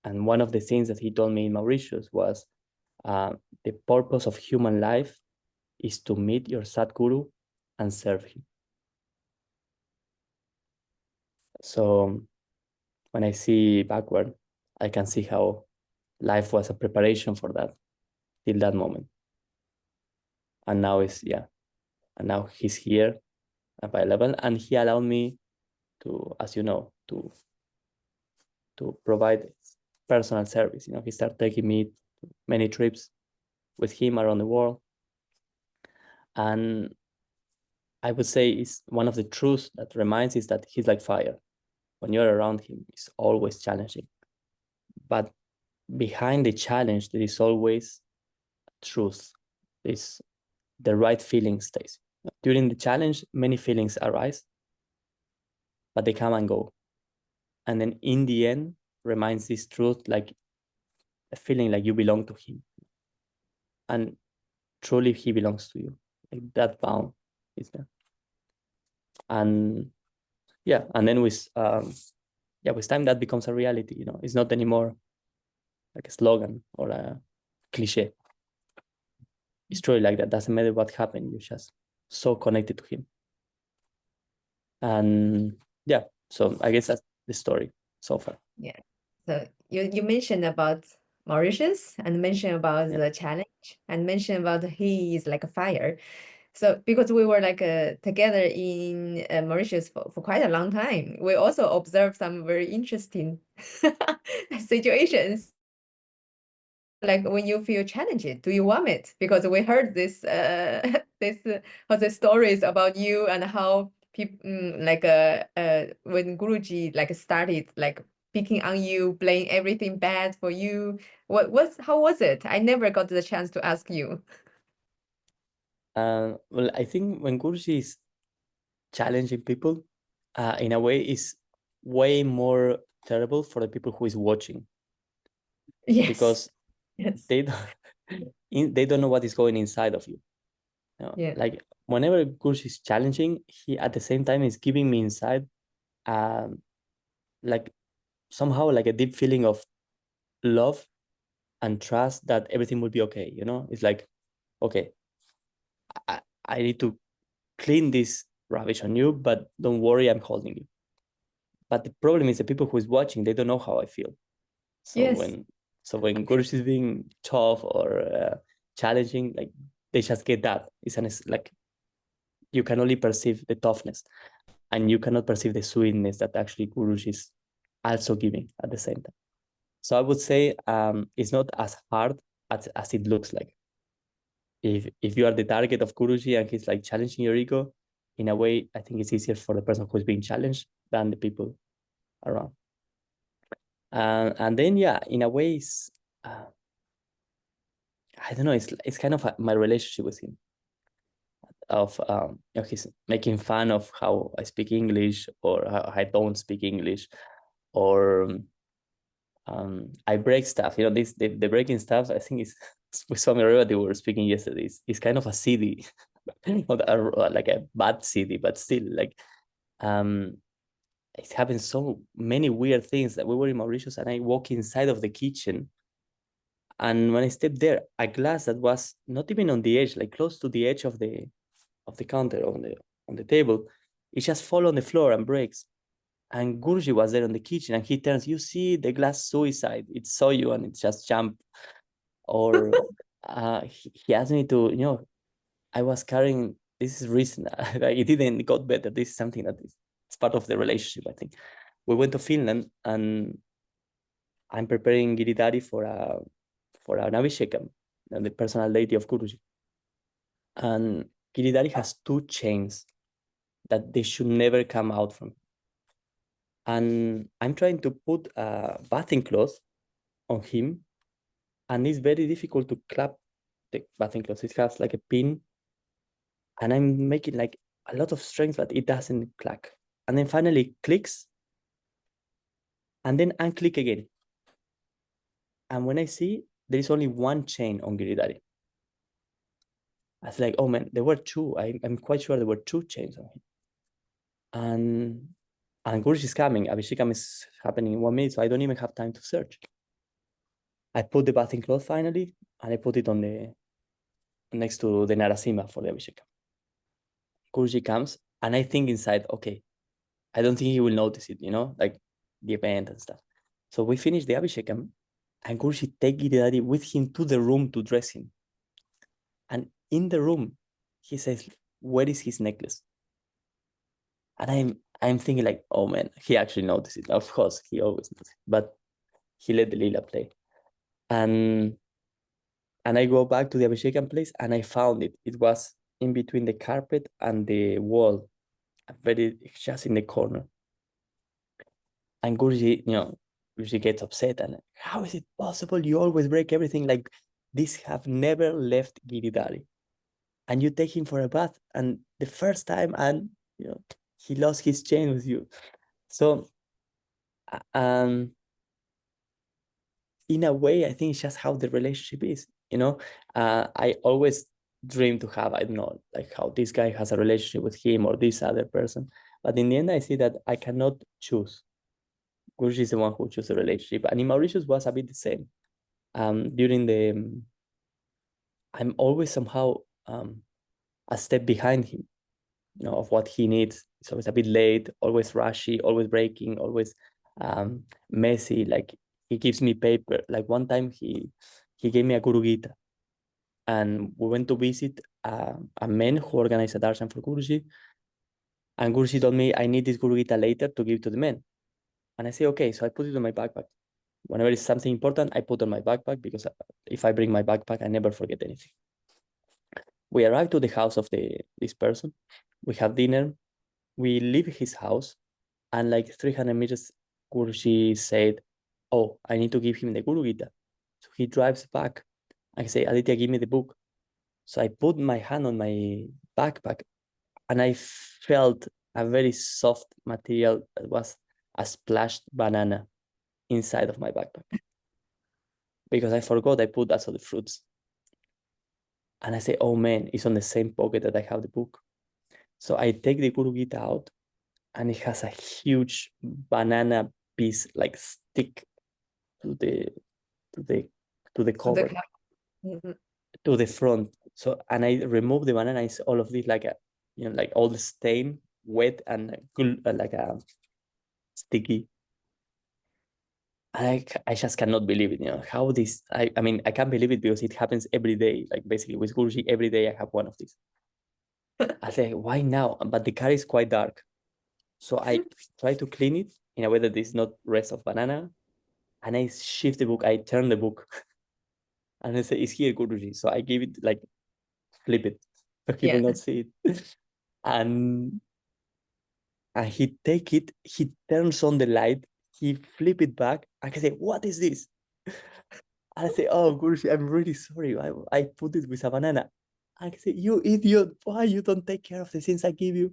And one of the things that he told me in Mauritius was, the purpose of human life is to meet your Sadguru and serve him. So when I see backward, I can see how life was a preparation for that till that moment. And now and now he's here at my level, and he allowed me to, as you know, to provide personal service. He started taking me to many trips with him around the world. And I would say it's one of the truths that reminds is that he's like fire. When you're around him, it's always challenging. But behind the challenge, there is always truth. The right feeling stays. During the challenge, many feelings arise, but they come and go. And then in the end, reminds this truth, like a feeling like you belong to him. And truly he belongs to you. Like that bound is there. And and then with time that becomes a reality. It's not anymore like a slogan or a cliche. It's truly like that. Doesn't matter what happened, you're just so connected to him. And so I guess that's the story so far. Yeah. So you mentioned about Mauritius and mentioned about the challenge and mentioned about he is like a fire. So because we were like together in Mauritius for quite a long time, we also observed some very interesting situations. like when you feel challenged, do you vomit? Because we heard this the stories about you and how people when Guruji like started like picking on you, blaming everything bad for you. How was it? I never got the chance to ask you. Well, I think when Guruji is challenging people, in a way, is way more terrible for the people who is watching, Yes. because Yes. they don't know what is going inside of you. Yeah. Like whenever Guruji is challenging, he at the same time is giving me inside, like somehow like a deep feeling of love and trust that everything will be okay. It's like, okay, I need to clean this rubbish on you, but don't worry, I'm holding you. But the problem is the people who is watching, they don't know how I feel. So Yes. when Guruji is being tough or challenging, like they just get that. Like you can only perceive the toughness, and you cannot perceive the sweetness that actually Guruji is also giving at the same time. So I would say it's not as hard as it looks like. If you are the target of Guruji and he's like challenging your ego, in a way, I think it's easier for the person who's being challenged than the people around. And then, yeah, in a way, I don't know, it's kind of my relationship with him, of he's making fun of how I speak English or how I don't speak English, or I break stuff. The breaking stuff, I think is with Swami Reva, they were speaking yesterday. It's kind of a CD, not like a bad CD, but still like it's happened so many weird things that we were in Mauritius and I walk inside of the kitchen. And when I stepped there, a glass that was not even on the edge, like close to the edge of the counter on the table, it just fall on the floor and breaks. And Guruji was there in the kitchen and he turns, you see the glass suicide, it saw you and it just jumped. Or he asked me to, I was carrying, this is recent, like it didn't got better. This is something that is part of the relationship, I think. We went to Finland and I'm preparing Giridhari for an Abhishekam, the personal deity of Guruji. And Giridhari has 2 chains that they should never come out from. And I'm trying to put a bathing cloth on him, and it's very difficult to clap the bathing cloth. It has like a pin, and I'm making like a lot of strength, but it doesn't clack. And then finally it clicks, and then unclick again. And when I see there is only 1 chain on Giridhari, I was like, oh man, there were 2. I'm quite sure there were 2 chains on him. And Guruji is coming. Abhishekam is happening in 1 minute, so I don't even have time to search. I put the bathing cloth finally, and I put it on next to the Narasimha for the Abhishekam. Guruji comes, and I think inside, okay, I don't think he will notice it, like the event and stuff. So we finish the Abhishekam, and Guruji take Giridhari with him to the room to dress him. And in the room, he says, where is his necklace? And I'm thinking like, oh man, he actually noticed it. Of course, he always knows it, but he let the Lila play. And I go back to the Abhishekam place and I found it. It was in between the carpet and the wall, just in the corner. And Guruji, Guruji gets upset and how is it possible? You always break everything. Like this have never left Giridhari. And you take him for a bath and the first time and he lost his chain with you. So in a way, I think it's just how the relationship is. I always dream to have, I don't know, like how this guy has a relationship with him or this other person. But in the end, I see that I cannot choose. Guruji is the one who chose the relationship. And in Mauritius was a bit the same. I'm always somehow a step behind him, of what he needs. So it's a bit late, always rushy, always breaking, always messy. Like he gives me paper. Like one time he gave me a Guru Gita, and we went to visit a man who organized a darshan for Guruji. And Guruji told me I need this Guru Gita later to give to the men. And I say, okay. So I put it in my backpack. Whenever it's something important, I put on my backpack, because if I bring my backpack, I never forget anything. We arrive to the house of this person. We have dinner. We leave his house, and like 300 meters, Guruji said, "Oh, I need to give him the Guru Gita." So he drives back. I say, "Aditya, give me the book." So I put my hand on my backpack, and I felt a very soft material that was a splashed banana inside of my backpack, because I forgot I put also the fruits. And I say, "Oh man, it's on the same pocket that I have the book." So I take the Guru Gita out, and it has a huge banana piece, like stick to the to the to the To the cover, cup. Mhm. to the front. So, and I remove the banana. It's all of this like a, like all the stain, wet and like a sticky. I just cannot believe it. How this. I mean, I can't believe it, because it happens every day. Like basically with Guruji, every day I have one of these. I say, why now? But the car is quite dark, so I try to clean it in a way that it's not rest of banana. And I shift the book. I turn the book, and I say, "It's here, Guruji." So I give it like flip it, so he will Yeah. not see it. And he take it, he turns on the light, he flip it back, and I say, "What is this?" And I say, "Oh, Guruji, I'm really sorry. I put it with a banana." And I say, "You idiot, why you don't take care of the things I give you?"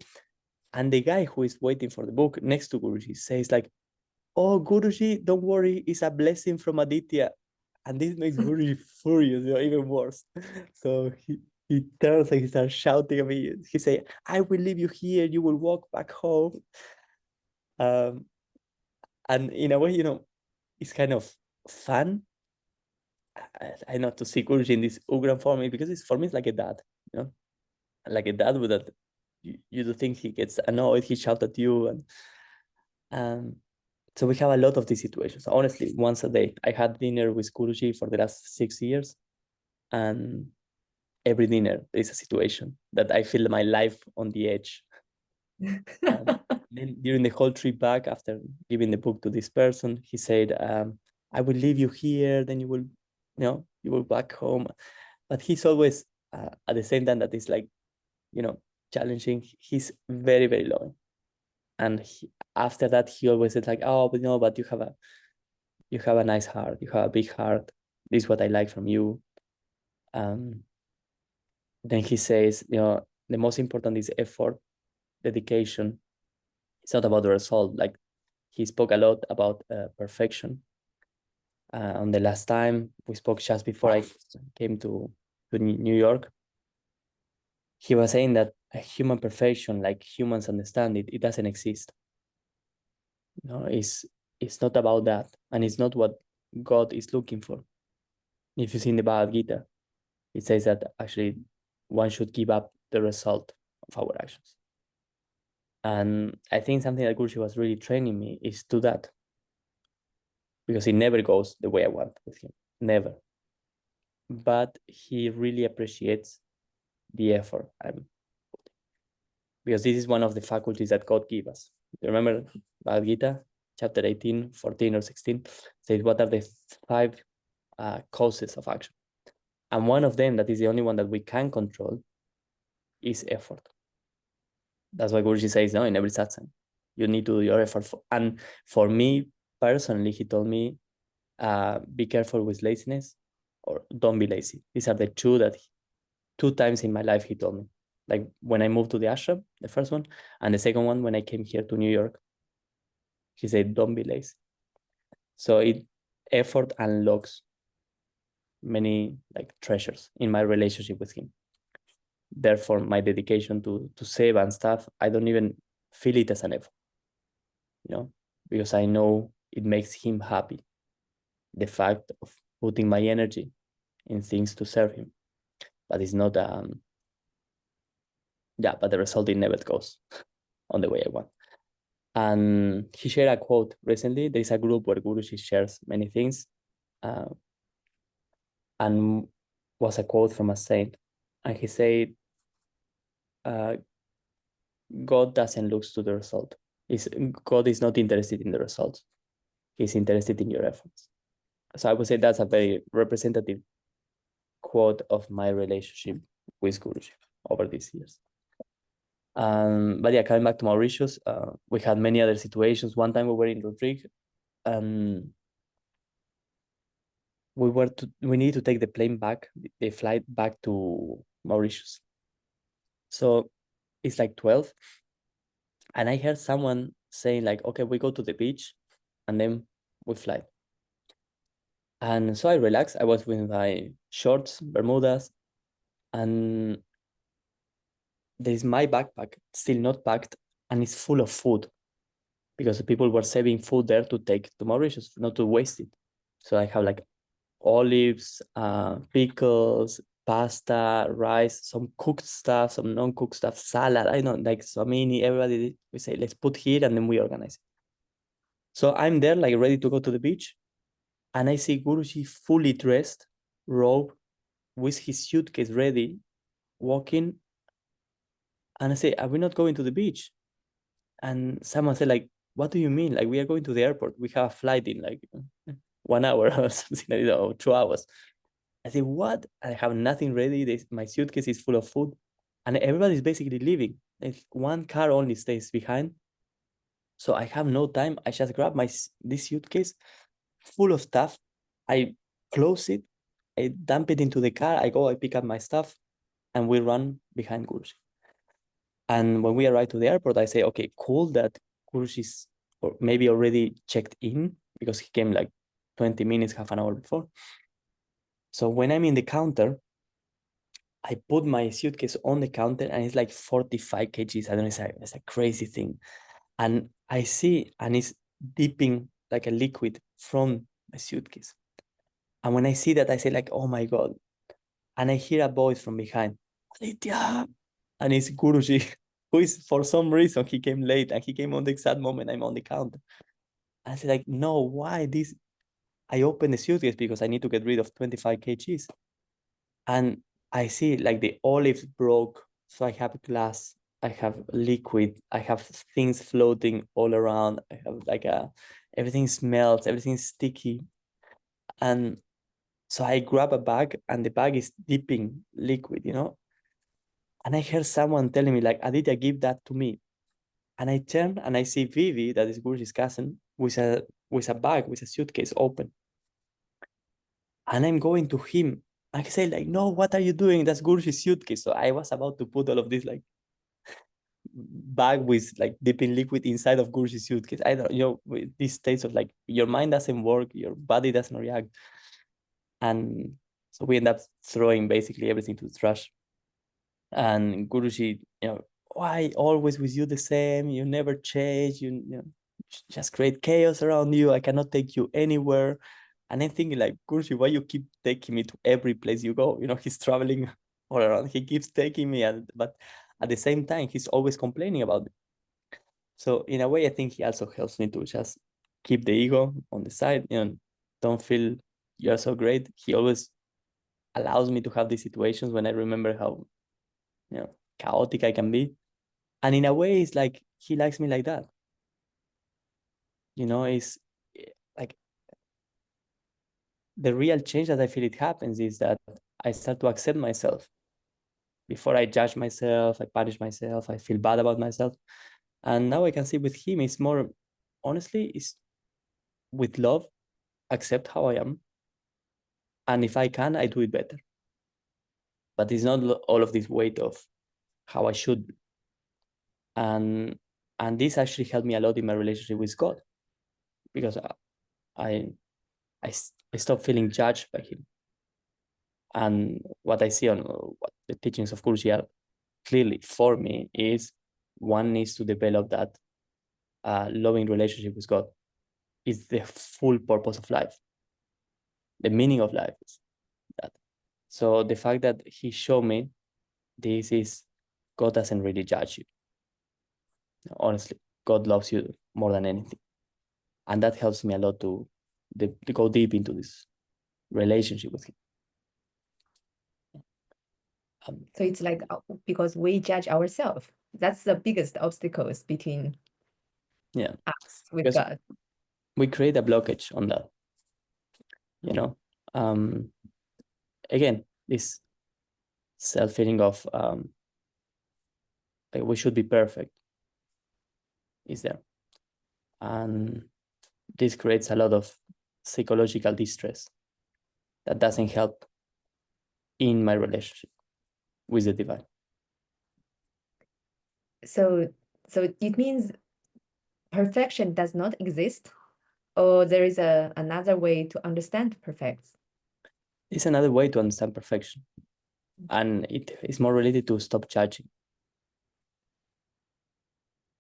And the guy who is waiting for the book next to Guruji says like, "Oh, Guruji, don't worry, it's a blessing from Aditya." And this makes Guruji furious, even worse. So he turns and he starts shouting at me. He say, "I will leave you here. You will walk back home." And in a way, it's kind of fun. I know, to see Guruji in this Ugram form, because it's, for me, it's like a dad, like a dad with that. You do think he gets annoyed, he shouts at you, and so we have a lot of these situations. Honestly, once a day, I had dinner with Guruji for the last 6 years, and every dinner is a situation that I feel my life on the edge. Then during the whole trip back, after giving the book to this person, he said, "I will leave you here, then you will back home." But he's always, at the same time that is like, challenging, he's very, very loving. And after that, he always said like, "Oh, but but you have a nice heart, you have a big heart. This is what I like from you." Then he says, the most important is effort, dedication. It's not about the result. Like, he spoke a lot about perfection. On the last time we spoke, just before I came to New York, he was saying that a human perfection, like humans understand it, it doesn't exist. It's not about that, and it's not what God is looking for. If you see in the Bhagavad Gita, it says that actually one should give up the result of our actions. And I think something that Guruji was really training me is to that, because it never goes the way I want with him, never. But he really appreciates the effort I'm putting, because this is one of the faculties that God gave us. You remember Bhagavad Gita, chapter 18, 14 or 16, says what are the 5 causes of action. And one of them, that is the only one that we can control, is effort. That's why Guruji says, no, in every satsang, you need to do your effort. And for me personally, he told me, be careful with laziness, or don't be lazy. These are the 2 times in my life he told me. Like when I moved to the ashram, the first one, and the second one when I came here to New York, he said, don't be lazy. So effort unlocks many like treasures in my relationship with him. Therefore, my dedication to Seva and stuff, I don't even feel it as an effort, because I know it makes him happy. The fact of putting my energy in things to serve him, but it's not, but the result, it never goes on the way I want. And he shared a quote recently. There is a group where Guruji shares many things, and was a quote from a saint, and he said, God doesn't look to the result. God is not interested in the results. He's interested in your efforts. So I would say that's a very representative quote of my relationship with Guruji over these years. But yeah, coming back to Mauritius, we had many other situations. One time we were in Rodrigue, and we need to take the plane back, the flight back to Mauritius. So it's like 12, and I heard someone saying like, okay, we go to the beach and then we fly. And so I relaxed. I was with my shorts, Bermudas, and there's my backpack still not packed, and it's full of food because the people were saving food there to take to Mauritius, not to waste it. So I have like olives, pickles, pasta, rice, some cooked stuff, some non-cooked stuff, salad. I know, like Swamini, everybody, we say, let's put here, and then we organize it. So I'm there, like ready to go to the beach, and I see Guruji fully dressed, robe, with his suitcase ready, walking. And I say, are we not going to the beach? And someone said, like, what do you mean? Like, we are going to the airport. We have a flight in like 1 hour or something like that, or 2 hours. I said, what? I have nothing ready. My suitcase is full of food. And everybody's basically leaving. Like, one car only stays behind. So I have no time. I just grab this suitcase full of stuff. I close it. I dump it into the car. I pick up my stuff, and we run behind Guruji. And when we arrive to the airport, I say, okay, cool that Guruji is maybe already checked in because he came like 20 minutes, half an hour before. So when I'm in the counter, I put my suitcase on the counter, and it's like 45 kgs. I don't know, it's a crazy thing. And I see, and it's dipping like a liquid from my suitcase. And when I see that, I say like, oh my God. And I hear a voice from behind, Aditya. And it's Guruji, who is, for some reason, he came late, and he came on the exact moment I'm on the counter. I said like, no, why this? I opened the suitcase because I need to get rid of 25 kgs. And I see like the olives broke. So I have glass, I have liquid, I have things floating all around. I have like everything smells, everything's sticky. And so I grab a bag, and the bag is dipping liquid, And I heard someone telling me like, Aditya, give that to me. And I turn and I see Vivi, that is Guruji's cousin, with a bag, with a suitcase open. And I'm going to him. I say like, no, what are you doing? That's Guruji's suitcase. So I was about to put all of this like bag with like dipping liquid inside of Guruji's suitcase. I don't, with these states of like, your mind doesn't work, your body doesn't react. And so we end up throwing basically everything to the trash. And Guruji, why always with you the same? You never change. You just create chaos around you. I cannot take you anywhere. And I'm thinking like, Guruji, why you keep taking me to every place you go? He's traveling all around. He keeps taking me, but at the same time, he's always complaining about it. So in a way, I think he also helps me to just keep the ego on the side. Don't feel you're so great. He always allows me to have these situations when I remember how chaotic I can be. And in a way, it's like he likes me like that. It's like the real change that I feel it happens is that I start to accept myself. Before I judge myself, I punish myself, I feel bad about myself. And now I can see with him, it's more, honestly, it's with love, accept how I am. And if I can, I do it better. But it's not all of this weight of how I should be. And this actually helped me a lot in my relationship with God, because I stopped feeling judged by him. And what I see on what the teachings of Guruji are clearly for me is one needs to develop that loving relationship with God. Is the full purpose of life. The meaning of life is that. So the fact that he showed me this is God doesn't really judge you. Honestly, God loves you more than anything. And that helps me a lot to go deep into this relationship with him. So it's like because we judge ourselves. That's the biggest obstacles between us with because God. we create a blockage on that. you know. Again, this self-feeling of like we should be perfect is there. And this creates a lot of psychological distress that doesn't help in my relationship with the divine. So it means perfection does not exist, or there is another way to understand perfect. It's another way to understand perfection. And it is more related to stop judging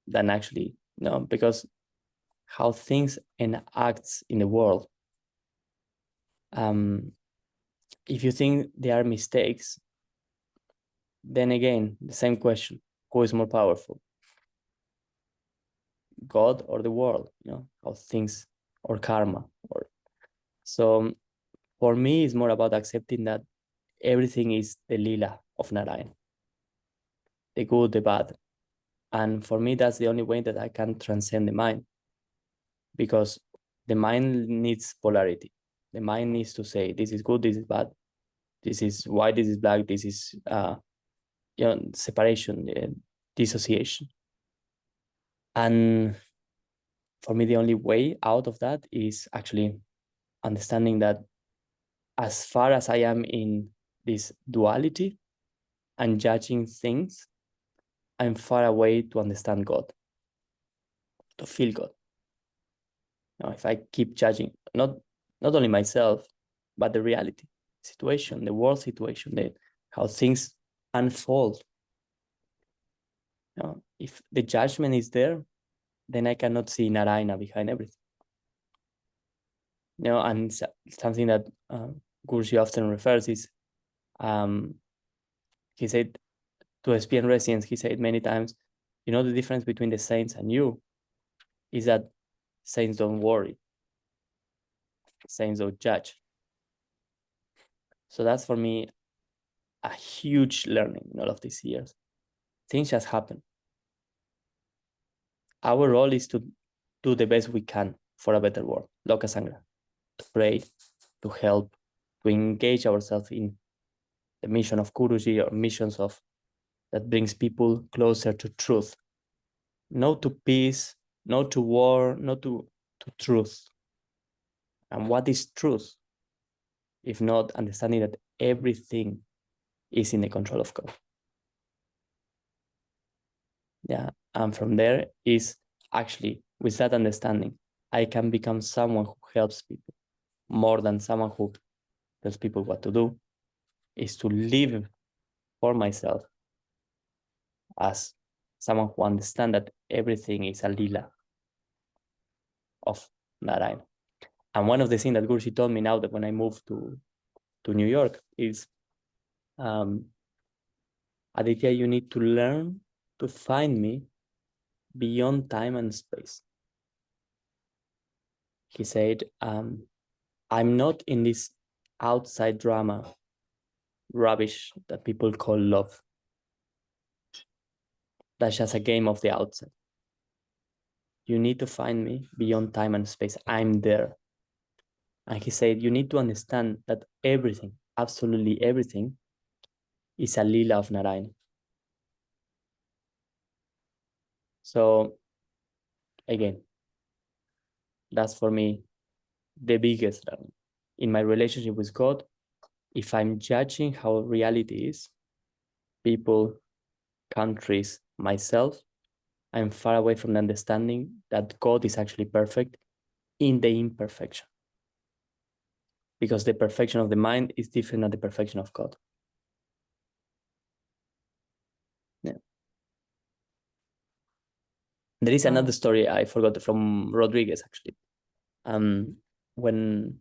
than actually, because how things and acts in the world, if you think they are mistakes, then again, the same question, who is more powerful? God or the world, how things or karma. So for me, it's more about accepting that everything is the lila of Narayan, the good, the bad. And for me, that's the only way that I can transcend the mind, because the mind needs polarity. The mind needs to say, this is good, this is bad, this is white, this is black, this is separation, dissociation. And for me, the only way out of that is actually understanding that as far as I am in this duality and judging things, I'm far away to understand God, to feel God. Now, if I keep judging, not only myself, but the reality, situation, the world situation, how things unfold. If the judgment is there, then I cannot see Narayana behind everything. And something that Guruji often refers is, he said to SPN residents, he said many times, the difference between the saints and you is that saints don't worry, saints don't judge. So that's for me a huge learning in all of these years. Things just happen. Our role is to do the best we can for a better world, Loka Sangra, to pray, to help, to engage ourselves in the mission of Guruji or missions that brings people closer to truth. No to peace, no to war, no to truth. And what is truth? If not understanding that everything is in the control of God. Yeah, and from there is actually, with that understanding, I can become someone who helps people more than someone who tells people what to do, is to live for myself as someone who understands that everything is a lila of Narayan. And one of the things that Guruji told me now that when I moved to New York is, Aditya, you need to learn to find me beyond time and space. He said, I'm not in this outside drama rubbish that people call love. That's just a game of the outside. You need to find me beyond time and space. I'm there. And he said, you need to understand that everything, absolutely everything, is a lila of Narayan. So again, that's for me the biggest learning. In my relationship with God, if I'm judging how reality is, people, countries, myself, I'm far away from the understanding that God is actually perfect in the imperfection. Because the perfection of the mind is different than the perfection of God. Yeah. There is another story I forgot from Rodriguez, actually. When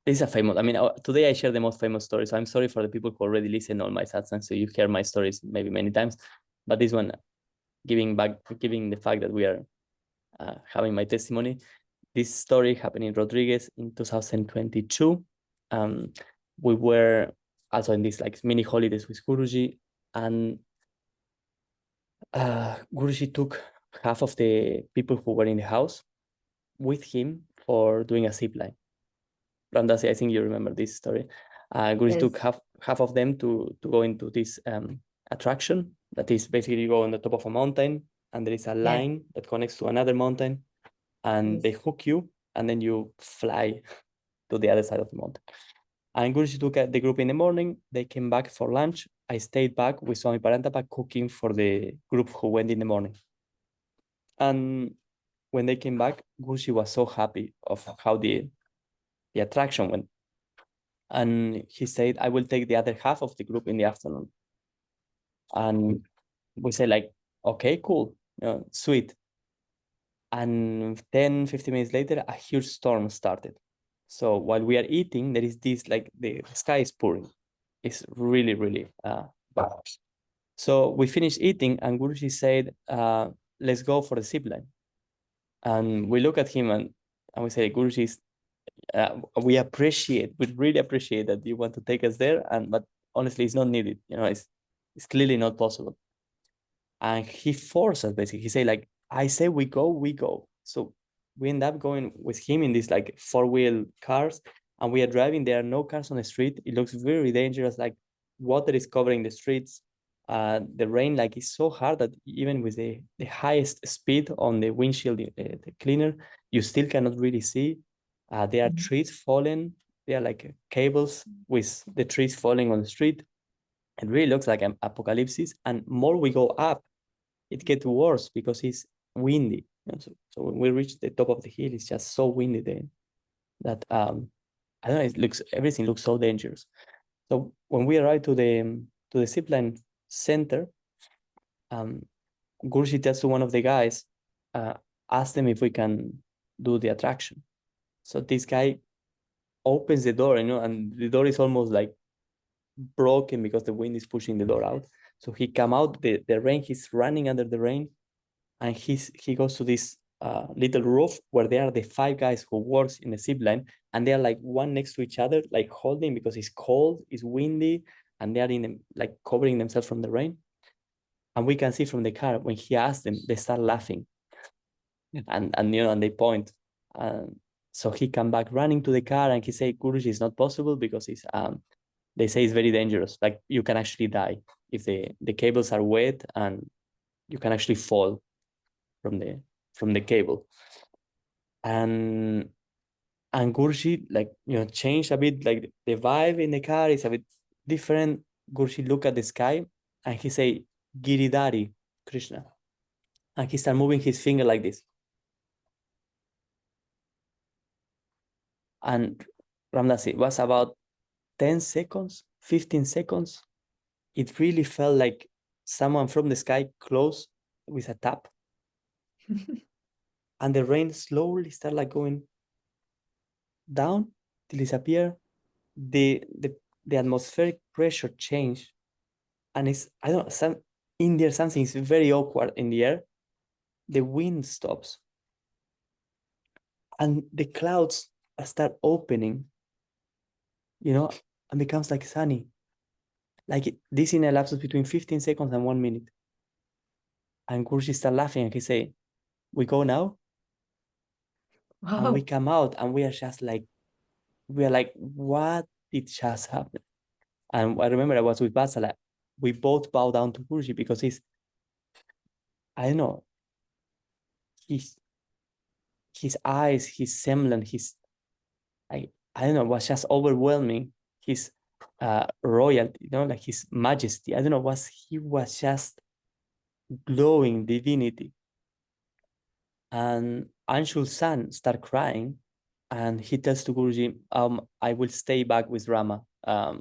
this is a famous, today I share the most famous story, so I'm sorry for the people who already listen on my satsangs, so you hear my stories maybe many times, but this one, giving the fact that we are having my testimony, this story happened in Rodriguez in 2022. We were also in this like mini holidays with Guruji, and Guruji took half of the people who were in the house with him for doing a zip line. Ramdasi, I think you remember this story. Guruji Yes. took half of them to go into this attraction that is basically you go on the top of a mountain and there is a line that connects to another mountain and Yes. they hook you and then you fly to the other side of the mountain. And Guruji took the group in the morning. They came back for lunch. I stayed back with Swami Parantapa cooking for the group who went in the morning. And when they came back, Guruji was so happy of how the attraction went. And he said, I will take the other half of the group in the afternoon. And we said like, okay, cool, sweet. And 10, 15 minutes later, a huge storm started. So while we are eating, there is this, like the sky is pouring. It's really, really bad. So we finished eating and Guruji said, let's go for the zip line. And we look at him and we say, Guruji, we really appreciate that you want to take us there. But honestly, it's not needed. It's clearly not possible. And he forced us basically. He said like, I say we go, we go. So we end up going with him in these like 4-wheel cars and we are driving. There are no cars on the street. It looks very dangerous. Like water is covering the streets. The rain like is so hard that even with the highest speed on the windshield, the cleaner, you still cannot really see. There are trees falling. There are like cables with the trees falling on the street. It really looks like an apocalypse. And more we go up, it gets worse because it's windy. So when we reach the top of the hill, it's just so windy then that I don't know. Everything looks so dangerous. So when we arrived to the zipline center, Guruji tells to one of the guys, ask them if we can do the attraction. So this guy opens the door, and the door is almost like broken because the wind is pushing the door out. So he come out, the rain, he's running under the rain, and he goes to this little roof where there are the 5 guys who works in the zip line, and they're like one next to each other, like holding because it's cold, it's windy, and they are like covering themselves from the rain. And we can see from the car when he asked them, they start laughing, and they point. So he come back running to the car and he say, Guruji, it's not possible because it's they say it's very dangerous. Like you can actually die if the cables are wet, and you can actually fall from the cable. And Guruji changed a bit, like the vibe in the car is a bit different. Guruji look at the sky and he say, Giridhari Krishna. And he start moving his finger like this. And Ramdas, it was about 10 seconds, 15 seconds. It really felt like someone from the sky close with a tap. And the rain slowly started like going down till disappear. The atmospheric pressure changed. And it's, I don't know, in there something is very awkward in the air. The wind stops. And the clouds start opening, and becomes like sunny. Like this in a lapse between 15 seconds and 1 minute. And Guruji start laughing and he say, we go now? Wow. And we come out and we are like, what did just happen? And I remember I was with Basala. We both bow down to Guruji because I don't know, his eyes, his semblance, I don't know, was just overwhelming. His royalty, like his majesty. I don't know, he was just glowing divinity. And Anshul's son start crying, and he tells to Guruji, I will stay back with Rama. I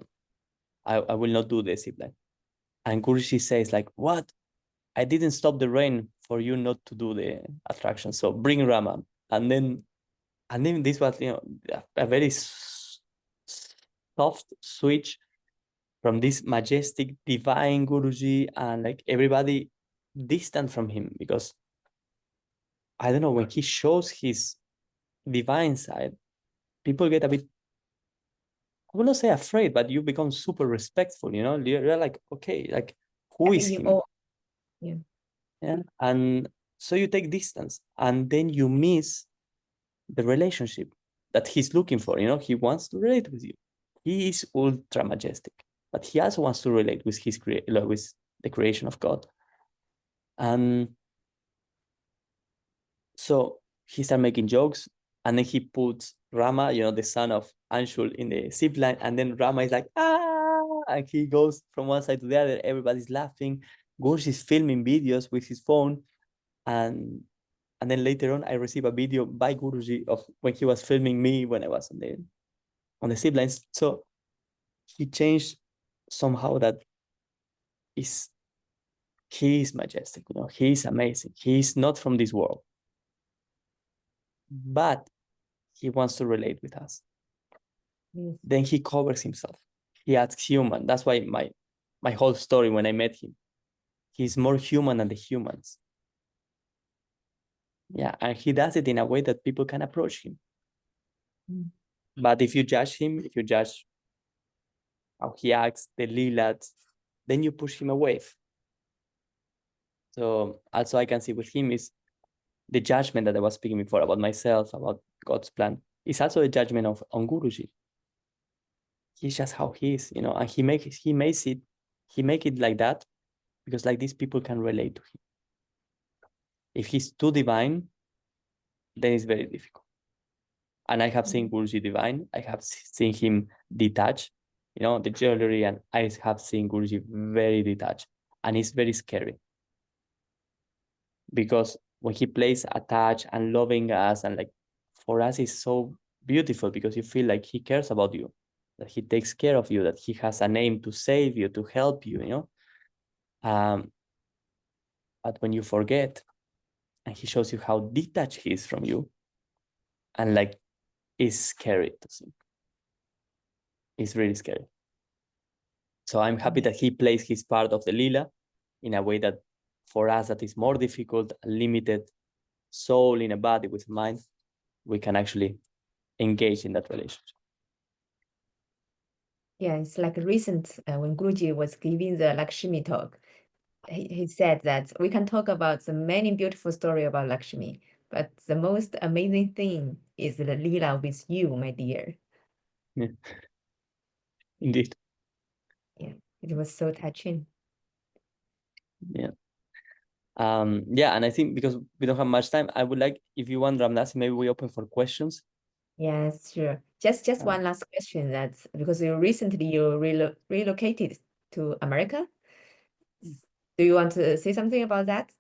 will not do the zipline. And Guruji says like, what? I didn't stop the rain for you not to do the attraction. So bring Rama. And then this was, a very soft switch from this majestic, divine Guruji, and like everybody distant from him, because I don't know, when he shows his divine side, people get a bit, I will not say afraid, but you become super respectful, you're like, okay, like who is he? Yeah. And so you take distance, and then you miss the relationship that he's looking for. He wants to relate with you. He is ultra majestic, but he also wants to relate with with the creation of God. And so he started making jokes, and then he puts Rama, the son of Anshul, in the zip line, and then Rama is like, and he goes from one side to the other. Everybody's laughing. Guruji is filming videos with his phone, and then later on, I received a video by Guruji of when he was filming me when I was on the zip lines. So he changed somehow that he is majestic, he is amazing. He is not from this world, but he wants to relate with us. Yes. Then he covers himself. He adds human. That's why my whole story when I met him, he's more human than the humans. Yeah, and he does it in a way that people can approach him. Mm. But if you judge him, if you judge how he acts, the leelas, then you push him away. So also I can see with him is the judgment that I was speaking before about myself, about God's plan. It's also a judgment on Guruji. He's just how he is, and he make it like that because like these people can relate to him. If he's too divine, then it's very difficult. And I have seen Guruji divine. I have seen him detached, the jewelry, and I have seen Guruji very detached. And it's very scary. Because when he plays attached and loving us, and like for us, it's so beautiful because you feel like he cares about you, that he takes care of you, that he has a name to save you, to help you, But when you forget, and he shows you how detached he is from you, and like it's scary to see. It's really scary. So I'm happy that he plays his part of the lila in a way that for us that is more difficult, a limited soul in a body with mind, we can actually engage in that relationship. Yeah, it's like recent when Guruji was giving the Lakshmi talk, he said that we can talk about the many beautiful story about Lakshmi, but the most amazing thing is the lila with you, my dear. Yeah. Indeed. Yeah, it was so touching. Yeah. Yeah, and I think because we don't have much time, I would like, if you want, Ramdas, maybe we open for questions. Yes, sure. Just one last question. That's because you recently relocated to America. Do you want to say something about that?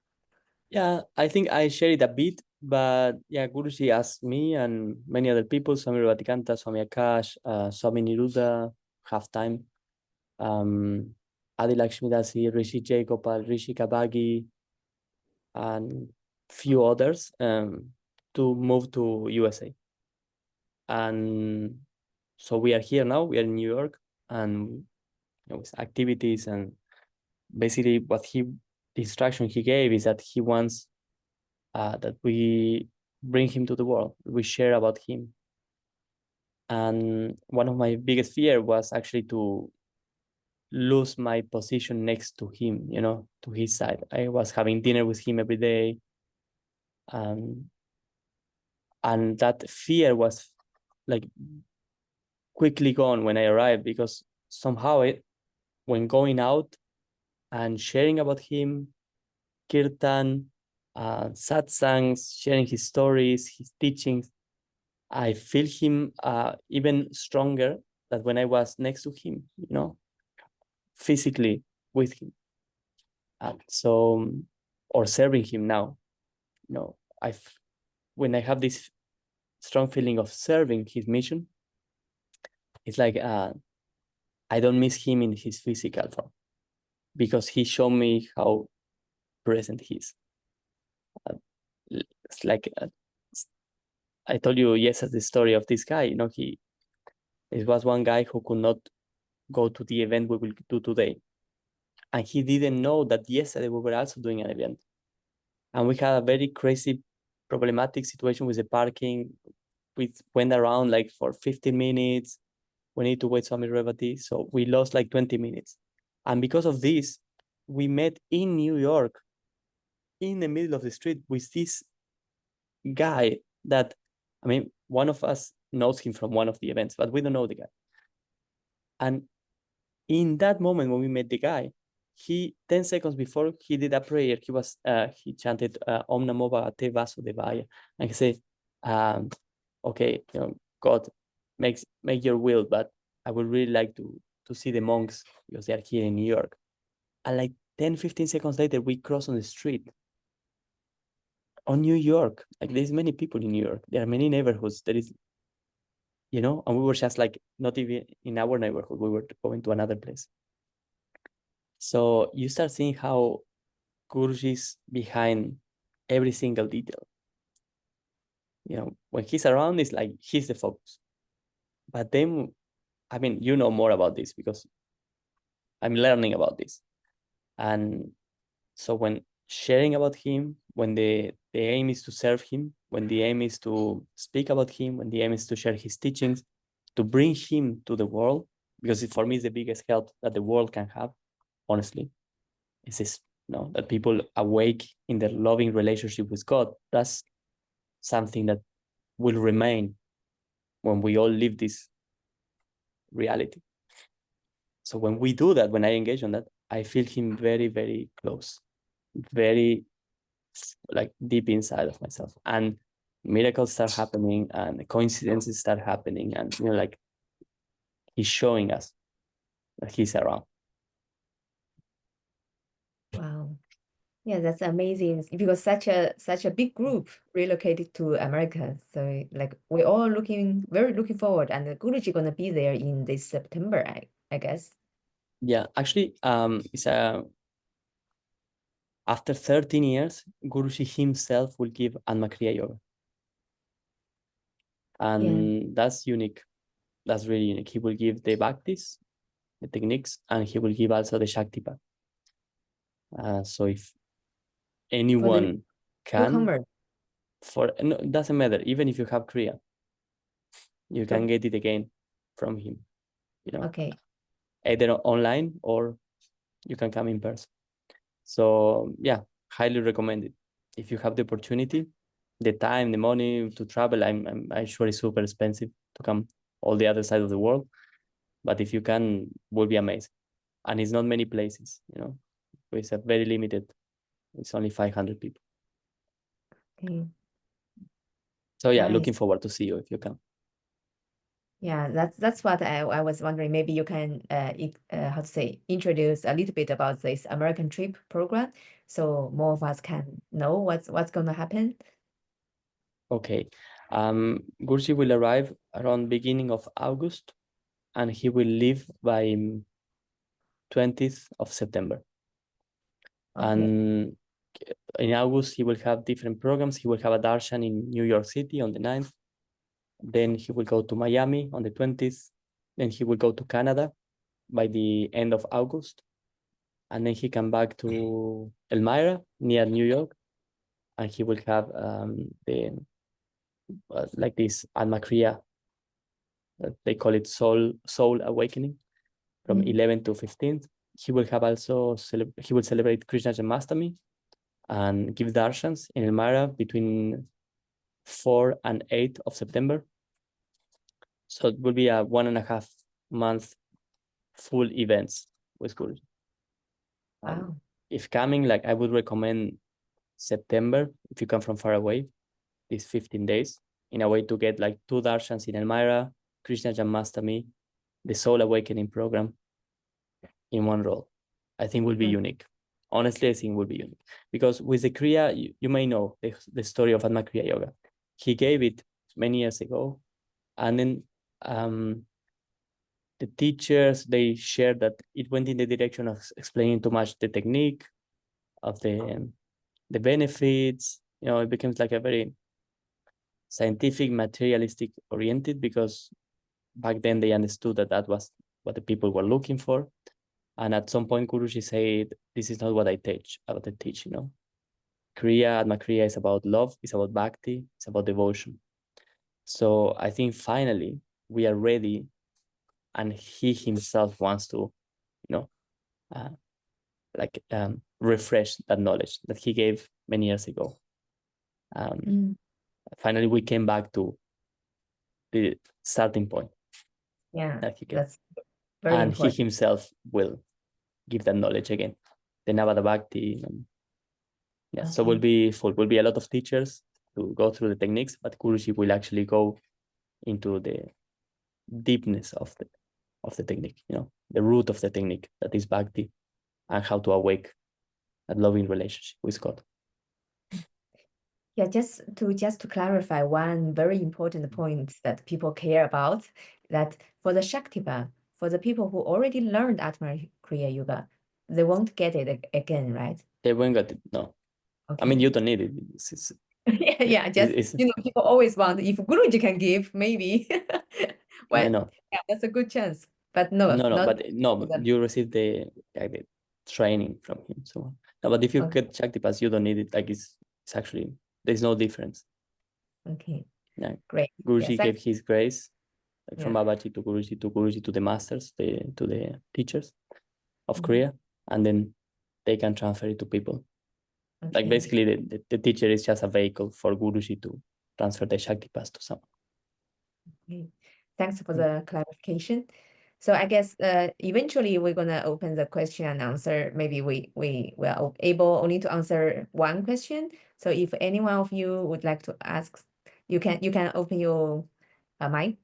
Yeah, I think I share it a bit, but yeah, Guruji asked me and many other people, Swami Vatikanta, Swami Akash, Swami Niruddha, have time. Adi Lakshmidasi, Rishi Jayagopal, Rishi Kabagi, and few others to move to USA. And so we are here now, we are in New York, and with activities, and basically the instruction he gave is that he wants that we bring him to the world, we share about him. And one of my biggest fear was actually to lose my position next to him, to his side. I was having dinner with him every day. And that fear was like quickly gone when I arrived, because somehow when going out and sharing about him, kirtan, satsangs, sharing his stories, his teachings, I feel him even stronger than when I was next to him, physically with him. Or serving him now, when I have this strong feeling of serving his mission, it's like I don't miss him in his physical form, because he showed me how present he is. It's like I told you yesterday the story of this guy. It was one guy who could not go to the event we will do today, and he didn't know that yesterday we were also doing an event, and we had a very crazy, problematic situation with the parking. We went around like for 15 minutes. We need to wait Swami Revati, so we lost like 20 minutes. And because of this, we met in New York, in the middle of the street, with this guy that, one of us knows him from one of the events, but we don't know the guy. And in that moment when we met the guy, he 10 seconds before he did a prayer, he chanted Om Namo Bhagavate Vasudevaya, and he said, okay, God, make your will, but I would really like to see the monks because they are here in New York. And like 10, 15 seconds later, we cross on the street on New York. Like there's many people in New York. There are many neighborhoods. There is, and we were just like not even in our neighborhood. We were going to another place. So you start seeing how Guruji is behind every single detail. When he's around, it's like he's the focus. But then, I mean, you know more about this because I'm learning about this. And so when sharing about him, when the aim is to serve him, when the aim is to speak about him, when the aim is to share his teachings, to bring him to the world, because for me, it's the biggest help that the world can have, honestly, is this, that people awake in their loving relationship with God. That's something that will remain when we all live this reality. So when we do that, when I engage on that, I feel him very, very close, very like deep inside of myself, and miracles start happening and coincidences start happening, and like he's showing us that he's around. Wow. Yeah, that's amazing because such a big group relocated to America. So like we're all very looking forward, and the Guruji gonna be there in this September, I guess. Yeah, actually, it's after 13 years, Guruji himself will give Anma Kriya Yoga. And that's unique. That's really unique. He will give the bhaktis, the techniques, and he will give also the Shaktipat. So if anyone can, Newcomer. no, it doesn't matter. Even if you have Kriya, you can get it again from him. Okay. Either online or you can come in person. So yeah, highly recommend it. If you have the opportunity, the time, the money to travel, I'm sure it's super expensive to come all the other side of the world. But if you can, will be amazing. And it's not many places, it's a very limited. It's only 500 people. Okay. So yeah, Nice. looking forward to see you if you can. Yeah, that's what I was wondering. Maybe you can introduce a little bit about this American trip program, so more of us can know what's gonna happen. Okay. Guruji will arrive around beginning of August, and he will leave by 20th of September. Okay. And in August, he will have different programs. He will have a darshan in New York City on the 9th. Then he will go to Miami on the 20th. Then he will go to Canada by the end of August. And then he come back to Elmira near New York. And he will have like this Anma Kriya, they call it Soul Awakening, from 11th to 15th. He will have also, he will celebrate Krishna Janmashtami and give darshans in Elmira between 4 and 8 of September. So it will be a 1.5 month full events with Guruji. Wow. If coming, like I would recommend September, if you come from far away, these 15 days, in a way to get like 2 darshans in Elmira, Krishna Janmashtami, the Soul Awakening program in one roll. I think will be unique. Honestly, I think will be unique. Because with the Kriya, you may know the story of Atma Kriya Yoga. He gave it many years ago. And then the teachers, they shared that it went in the direction of explaining too much the technique of the benefits. It becomes like a very scientific, materialistic oriented, because back then they understood that was what the people were looking for. And at some point, Guruji said, this is not what I teach. Kriya, Atma Kriya is about love, it's about bhakti, it's about devotion. So I think finally we are ready, and he himself wants to, refresh that knowledge that he gave many years ago. Finally, we came back to the starting point Yeah, that he can, that's very and important. he himself will give that knowledge again. The Navada Bhakti. Yeah, so will be full. Will be a lot of teachers to go through the techniques, but Guruji will actually go into the deepness of the technique. The root of the technique, that is Bhakti, and how to awake that loving relationship with God. Yeah, just to clarify one very important point that people care about, that for the Shaktipat, for the people who already learned Atma Kriya Yoga, they won't get it again, right? They won't get it. No, I mean, you don't need it. Yeah, just people always want, if Guruji can give, maybe. I know. Yeah, that's a good chance. But no, but you receive the training from him. So no, but if you get Shaktipas, you don't need it. Like it's actually, there's no difference. Okay. Yeah. Great. Guruji gave his grace, like from Yeah. Babaji to Guruji to the masters, to the teachers of Kriya, and then they can transfer it to people. Like basically the teacher is just a vehicle for Guruji to transfer the Shaktipas to someone. Okay. Thanks for the clarification. So I guess eventually we're gonna open the question and answer. Maybe we were able only to answer one question. So if any one of you would like to ask, you can open your mic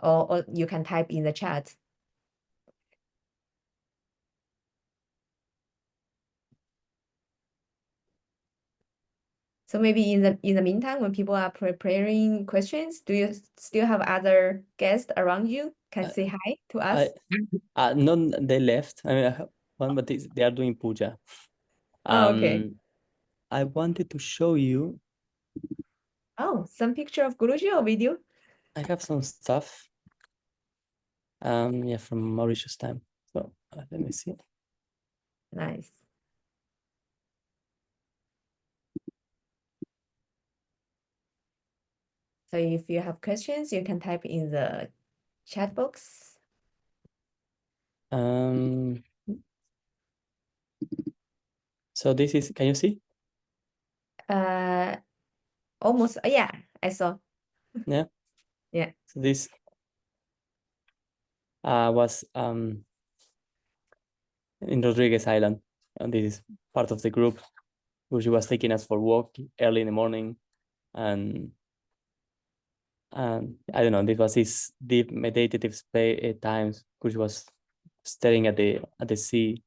or you can type in the chat. So maybe in the meantime, when people are preparing questions, do you still have other guests around you? Can say hi to us? No, they left. I mean, I have one, but they are doing puja. Okay. I wanted to show you. Oh, some picture of Guruji or video? I have some stuff. Yeah, from Mauritius time. So let me see. Nice. So if you have questions, you can type in the chat box. So this is, can you see? Almost, yeah, I saw. Yeah. Yeah. So this was in Rodriguez Island, and this is part of the group. Guruji was taking us for a walk early in the morning, and I don't know, this was his deep meditative times. Guruji was staring at the sea.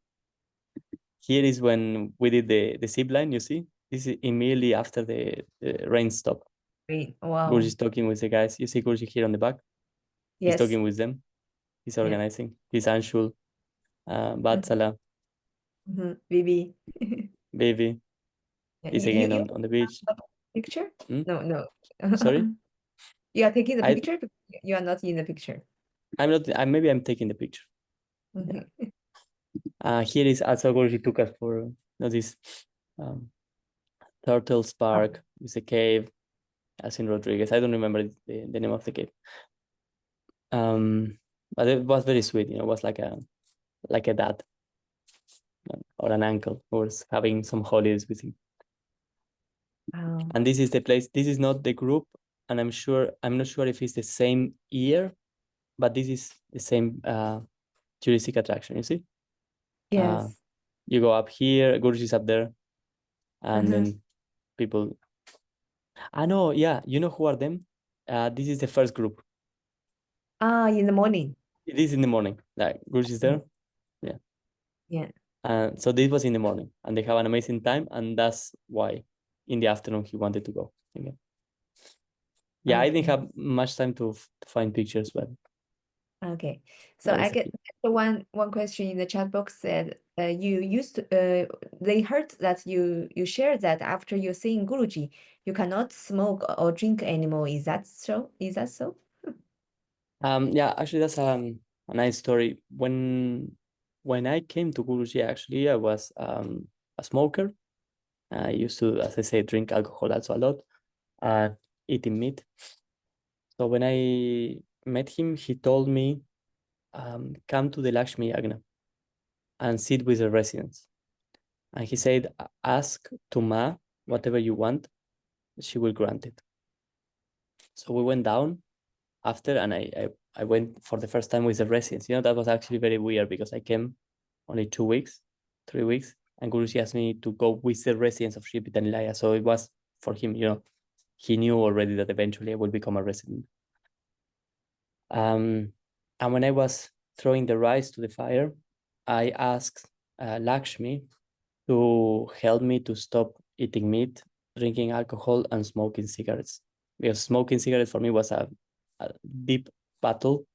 Here is when we did the zip line. You see, this is immediately after the rain stopped. Wow. Guruji is talking with the guys. You see Guruji here on the back. Yes. He's talking with them. He's organizing. He's Anshul, Batsala, Vivi. Baby. He's again on the beach. Picture? Hmm? No. Sorry? You are taking the picture? You are not in the picture. I'm not. Maybe I'm taking the picture. Here is also Guruji took us for this Turtles Park. It's a cave, as in Rodriguez. I don't remember the name of the cave. But it was very sweet. It was like a dad or an uncle who was having some holidays with him. And this is the place. This is not the group, and I'm not sure if it's the same year, but this is the same touristic attraction. You see? Yes. You go up here. Guruji is up there, and then people. I know. Yeah, you know who are them? This is the first group. In the morning. It is in the morning. Like Guruji is there. Yeah. Yeah. So this was in the morning, and they have an amazing time, and that's why in the afternoon he wanted to go again. Yeah, I didn't have much time to find pictures, but okay. So I get the one question in the chat box said you used to, they heard that you shared that after you're seeing Guruji, you cannot smoke or drink anymore. Is that so? Yeah, actually that's a nice story. When I came to Guruji, actually I was a smoker. I used to, as I say, drink alcohol also a lot, eating meat. So when I met him, he told me, come to the Lakshmi Yagna and sit with the residents. And he said, ask to Ma whatever you want, she will grant it. So we went down after, and I went for the first time with the residents. That was actually very weird because I came only 2 weeks, 3 weeks, and Guruji asked me to go with the residents of Sri Pitanilaia. So it was for him, he knew already that eventually I would become a resident. And when I was throwing the rice to the fire, I asked Lakshmi to help me to stop eating meat, drinking alcohol, and smoking cigarettes. Because smoking cigarettes for me was a deep battle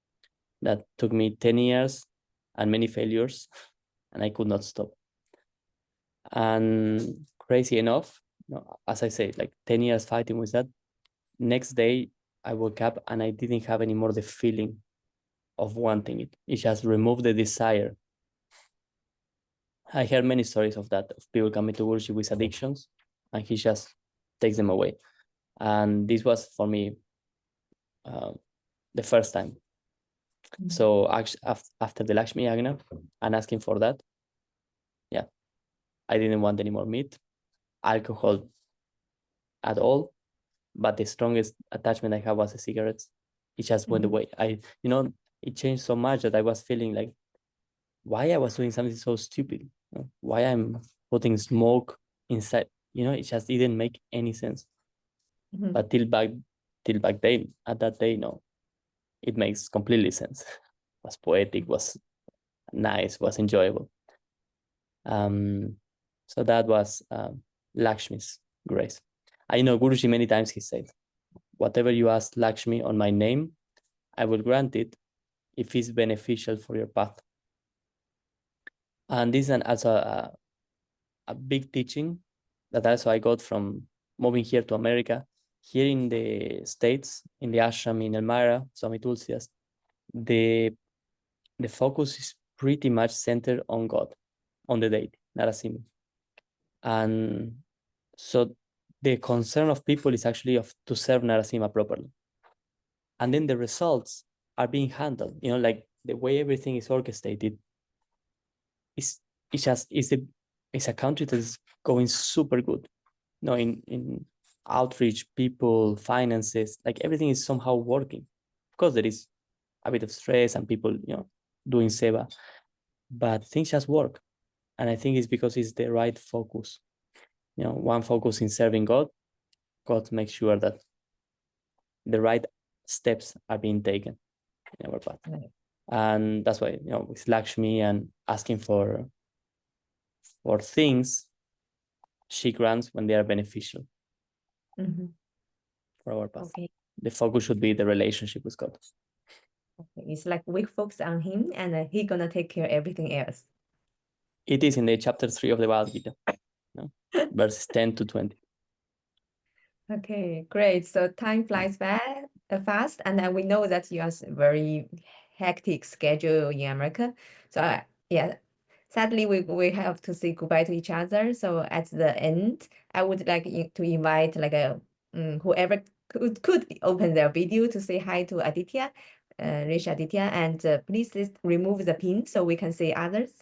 that took me 10 years and many failures, and I could not stop. And crazy enough, as I say, like 10 years fighting with that, next day I woke up and I didn't have anymore the feeling of wanting it. It just removed the desire. I heard many stories of that, of people coming to Guruji with addictions, and he just takes them away. And this was for me the first time. So actually, after the Lakshmi Yagna and asking for that, yeah, I didn't want any more meat, alcohol at all. But the strongest attachment I had was the cigarettes. It just went away. It changed so much that I was feeling like, why I was doing something so stupid, why I'm putting smoke inside, it just didn't make any sense. But till back then, at that day, no, it makes completely sense. Was poetic, was nice, was enjoyable. So that was Lakshmi's grace. I know Guruji many times he said, whatever you ask Lakshmi on my name, I will grant it if it's beneficial for your path. And this is also a big teaching that also I got from moving here to America. Here in the States, in the ashram in Elmira, Swami Tulsidas, the focus is pretty much centered on God, on the deity, Narasimha. And so the concern of people is actually to serve Narasimha properly. And then the results are being handled, like the way everything is orchestrated. It's a country that is going super good. In outreach, people, finances, like everything is somehow working. Of course, there is a bit of stress and people, doing seva, but things just work. And I think it's because it's the right focus. One focus in serving God makes sure that the right steps are being taken in our path. Right. And that's why, with Lakshmi and asking for things, she grants when they are beneficial for our path. Okay. The focus should be the relationship with God. Okay. It's like we focus on him and he gonna take care of everything else. It is in the chapter 3 of the Bhagavad Gita, verses 10 to 20. Okay, great. So time flies fast, and then we know that you have a very hectic schedule in America. So yeah, sadly we have to say goodbye to each other. So at the end, I would like to invite like whoever could open their video to say hi to Aditya, Rishi Aditya, and please just remove the pin so we can see others.